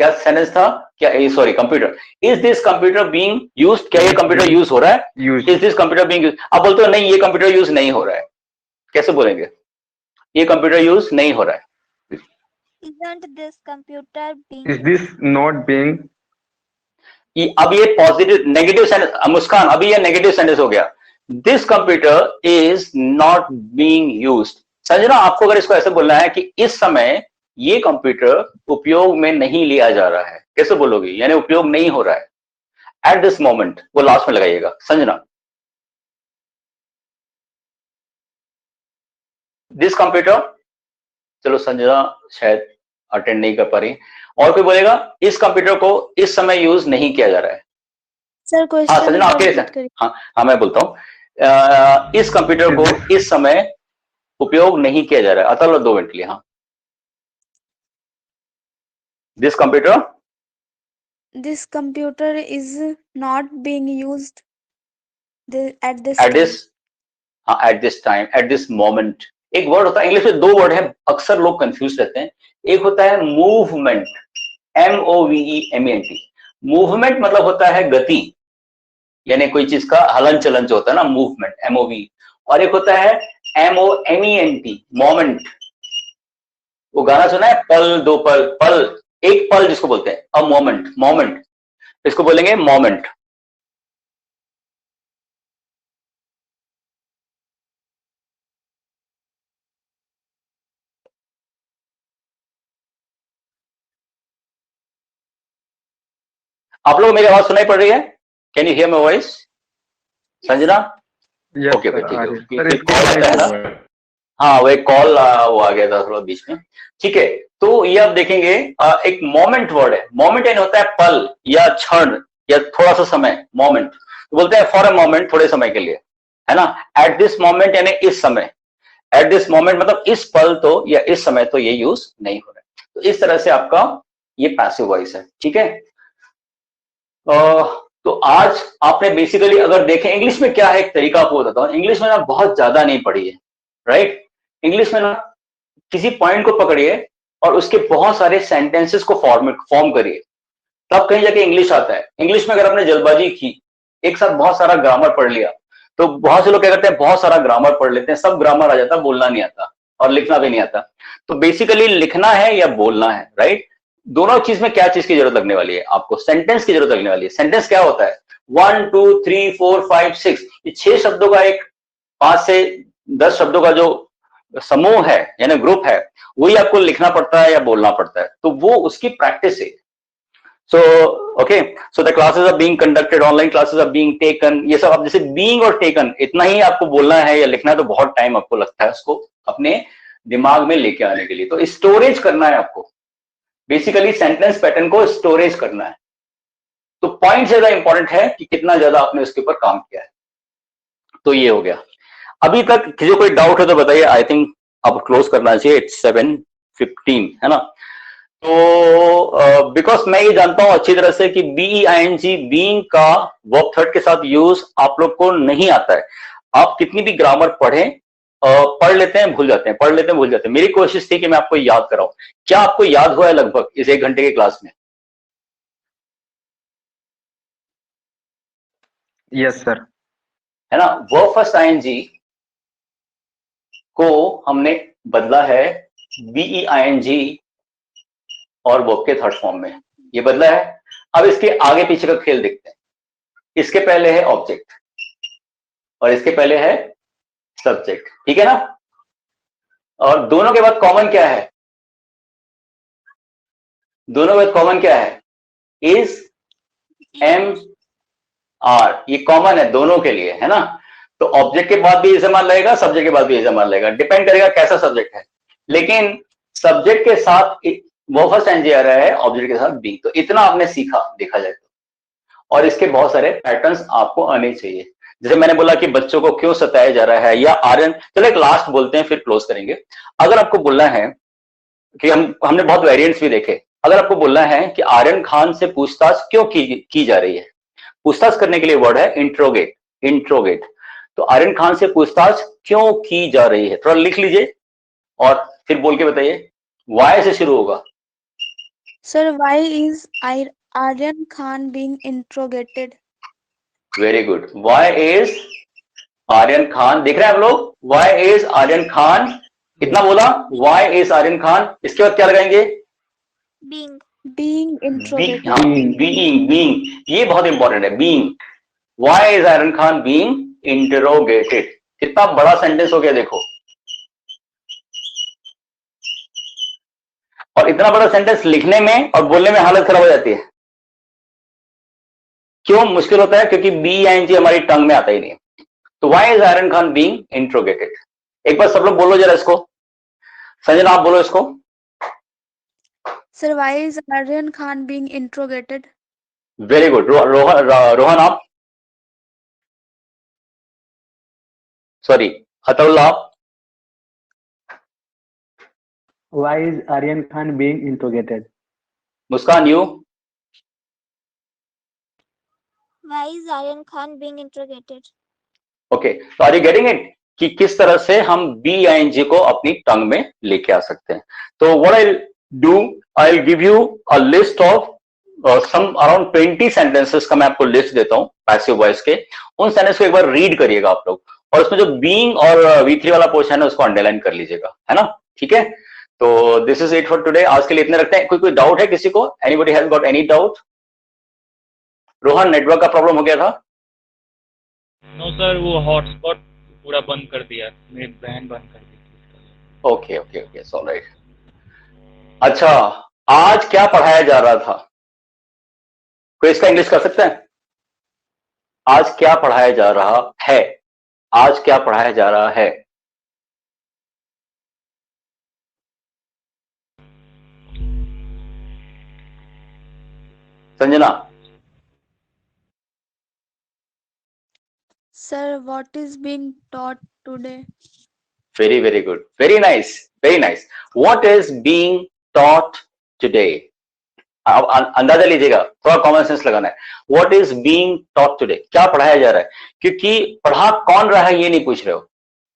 क्या सेंटेंस था, क्या, sorry, computer, is this computer being used, क्या ये कंप्यूटर यूज हो रहा है? Used. Is this computer being used. आप बोलते हो नहीं, ये कंप्यूटर यूज नहीं हो रहा है, कैसे बोलेंगे? ये कंप्यूटर यूज नहीं हो रहा है। Isn't this computer being Is this not being? अब ये पॉजिटिव नेगेटिव सेंटेंस, मुस्कान, अभी ये नेगेटिव सेंटेंस हो गया। This computer is not being used. समझना, आपको अगर इसको ऐसे बोलना है कि इस समय ये कंप्यूटर उपयोग में नहीं लिया जा रहा है, कैसे बोलोगे? यानी उपयोग नहीं हो रहा है। एट दिस मोमेंट, वो लास्ट में लगाइएगा, समझना। दिस कंप्यूटर, चलो संजना शायद अटेंड नहीं कर पा रही, और कोई बोलेगा इस कंप्यूटर को इस समय यूज नहीं किया जा रहा है। सर हाँ क्वेश्चन संजना, आपके कंप्लीट करिए। हाँ मैं बोलता हूँ, इस कंप्यूटर को इस समय उपयोग नहीं किया जा रहा है। अतल 2 मिनट के लिए। हाँ, this computer, This computer is not being used at this at time. This, हाँ, at this time, at this moment. एक वर्ड होता है इंग्लिश में, 2 वर्ड है, अक्सर लोग कंफ्यूज रहते हैं। एक होता है मूवमेंट, MOVEMENT। मूवमेंट मतलब होता है गति, यानी कोई चीज का हलन चलन जो होता है ना, मूवमेंट, MOV। और एक होता है MOMENT, मोमेंट। वो गाना सुना है, पल दो पल, पल एक पल जिसको बोलते हैं, अ मोमेंट, मोमेंट, इसको बोलेंगे मोमेंट। आप लोग मेरी आवाज सुनाई पड़ रही है? Can you here my voice? Sanjana, Yes, okay sir, ठीक आ है, रही है। क्योंकि सर, इसको कॉल आता है ना, नहीं- हाँ वो एक कॉल वो आ गया था थोड़ा बीच में। ठीक है, तो ये आप देखेंगे एक मोमेंट वर्ड है। मोमेंट यानी होता है पल या क्षण या थोड़ा सा समय, मोमेंट। तो बोलते हैं फॉर अ मोमेंट, थोड़े समय के लिए, है ना। एट दिस मोमेंट यानी इस समय, एट दिस मोमेंट मतलब इस पल तो या इस समय तो ये यूज नहीं हो रहा है। तो इस तरह से आपका ये पैसिव वॉइस है। ठीक है, तो आज आपने बेसिकली अगर देखें इंग्लिश में क्या है, एक तरीका आपको बताता हूं। इंग्लिश में ना बहुत ज्यादा नहीं पढ़ी है, राइट। इंग्लिश में ना किसी पॉइंट को पकड़िए और उसके बहुत सारे सेंटेंसेस को फॉर्म करिए, तब कहीं जाके इंग्लिश आता है। इंग्लिश में अगर आपने जल्दबाजी की, एक साथ बहुत सारा ग्रामर पढ़ लिया, तो बहुत से लोग क्या करते हैं, बहुत सारा ग्रामर पढ़ लेते हैं, सब ग्रामर आ जाता है, बोलना नहीं आता और लिखना भी नहीं आता। तो बेसिकली लिखना है या बोलना है, राइट। दोनों चीज में क्या चीज की जरूरत लगने वाली है आपको? सेंटेंस की जरूरत लगने वाली है। सेंटेंस क्या होता है? 1 2 3 4 5 6, ये 6 शब्दों का एक 5 से 10 शब्दों का जो समूह है यानी ग्रुप है, वही आपको लिखना पड़ता है या बोलना पड़ता है, तो वो उसकी प्रैक्टिस है। So okay, so the classes are being conducted, online classes are being taken, ये सब आप जैसे बीइंग और टेकन इतना ही आपको बोलना है या लिखना है तो बहुत टाइम आपको लगता है उसको अपने दिमाग में लेके आने के लिए। तो स्टोरेज करना है आपको, बेसिकली सेंटेंस पैटर्न को स्टोरेज करना है। तो पॉइंट ज्यादा इंपॉर्टेंट है कि कितना ज्यादा आपने उसके ऊपर काम किया है। तो ये हो गया। अभी तक किसी को कोई डाउट है तो बताइए, आई थिंक अब क्लोज करना चाहिए, इट्स 7:15 है ना। तो बिकॉज मैं ये जानता हूं अच्छी तरह से कि बीईआईएनजी बीइंग का वर्ब थर्ड के साथ यूज आप लोग को नहीं आता है। आप कितनी भी ग्रामर पढ़ें, पढ़ लेते हैं भूल जाते हैं, पढ़ लेते हैं भूल जाते हैं। मेरी कोशिश थी कि मैं आपको याद कराऊं। क्या आपको याद हुआ है लगभग इस 1 घंटे की क्लास में? Yes sir. है ना। वर्ब फर्स्ट आईएनजी को हमने बदला है बीईआईएनजी और वर्ब के थर्ड फॉर्म में, ये बदला है। अब इसके आगे पीछे का खेल देखते हैं। इसके पहले है ऑब्जेक्ट और इसके पहले है सब्जेक्ट, ठीक है ना। और दोनों के बाद कॉमन क्या है? दोनों के बाद कॉमन क्या है? इज, एम, आर, ये कॉमन है दोनों के लिए, है ना। तो ऑब्जेक्ट के बाद भी इस्तेमाल लगेगा, सब्जेक्ट के बाद भी इस्तेमाल लगेगा, डिपेंड करेगा कैसा सब्जेक्ट है। लेकिन सब्जेक्ट के साथ वो फर्स्ट एनजी आ रहा है, ऑब्जेक्ट के साथ बी। तो इतना आपने सीखा देखा जाए तो। और इसके बहुत सारे पैटर्न्स आपको आने चाहिए। जैसे मैंने बोला कि बच्चों को क्यों सताया जा रहा है, या आर्यन, चलो एक लास्ट बोलते हैं फिर क्लोज करेंगे। अगर आपको बोलना है कि हमने बहुत वेरिएंट्स भी देखे, अगर आपको बोलना है कि आर्यन खान से पूछताछ क्यों की जा रही है, पूछताछ करने के लिए वर्ड है इंट्रोगेट, इंट्रोगेट। तो आर्यन खान से पूछताछ क्यों की जा रही है, थोड़ा लिख लीजिए और फिर बोल के बताइए। वाई से शुरू होगा। Sir, why is Aryan Khan being interrogated? Very good. Why is Aryan Khan, देख रहे हैं आप लोग, वाई इज आर्यन खान, कितना बोला? Why is Aryan Khan. इसके बाद क्या लगाएंगे? Being. Being interrogated. Being, being, ये बहुत इंपॉर्टेंट है, being. Why is Aryan Khan being interrogated. कितना बड़ा सेंटेंस हो गया देखो। और इतना बड़ा सेंटेंस लिखने में और बोलने में हालत खराब हो जाती है। क्यों मुश्किल होता है? क्योंकि बीआईएनजी हमारी टंग में आता ही नहीं। तो why is Aryan Khan being interrogated? एक बार सब लोग बोलो जरा इसको। संजना आप बोलो इसको। Sir, why is Aryan Khan being interrogated? Very good. Rohan आप, सॉरी अतुल्ला आप। Why is Aryan Khan being interrogated? Muskan you. Why is Aryan Khan being interrogated? Okay, तो आर यू गेटिंग इट कि किस तरह से हम बीआईएनजी को अपनी टंग में लेके आ सकते हैं। तो what I do, I will give you a list of some around 20 sentences का मैं आपको लिस्ट देता हूं पैसिव वॉइस के। उन सेंटेंस को एक बार रीड करिएगा आप लोग, और उसमें जो बीइंग और V3 वाला पोर्शन है उसको अंडरलाइन कर लीजिएगा, है ना। ठीक है, तो this is it for today. आज के लिए इतने रखते हैं। कोई डाउट है किसी को? Anybody has got any doubt? Rohan, network का प्रॉब्लम हो गया था? नो सर, वो हॉटस्पॉट पूरा बंद कर दिया, मेरी बहन बंद कर दी। Okay okay okay, alright. अच्छा, आज क्या पढ़ाया जा रहा था? कोई इसका इंग्लिश कर सकता है? आज क्या पढ़ाया जा रहा है? आज क्या पढ़ाया जा रहा है? Sanjana. Sir, what is being taught today? Very, very good. Very nice. Very nice. What is being taught today? अब अंदाजा लीजिएगा, थोड़ा कॉमन सेंस लगाना है। What is being taught today? क्या पढ़ाया जा रहा है? क्योंकि पढ़ा कौन रहा है ये नहीं पूछ रहे हो,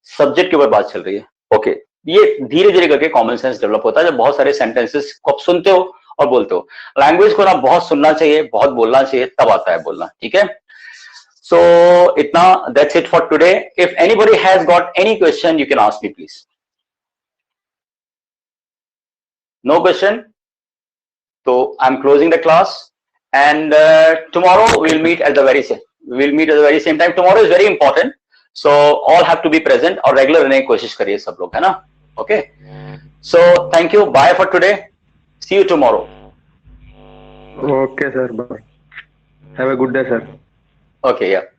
सब्जेक्ट के ऊपर बात चल रही है। ओके, ये धीरे धीरे करके कॉमन सेंस डेवलप होता है जब बहुत सारे सेंटेंसेस को आप सुनते हो और बोलते हो। लैंग्वेज को ना बहुत सुनना चाहिए, बहुत बोलना चाहिए, तब आता है बोलना। ठीक है, so itna, that's it for today. If anybody has got any question, you can ask me please. No question? So I'm closing the class, and tomorrow we'll meet at the very same time. Tomorrow is very important. So all have to be present और regular रहने की कोशिश करिए सब लोग, है ना? Okay, so thank you, bye for today, see you tomorrow. Okay, sir. Bye. Have a good day, sir. Okay, yeah.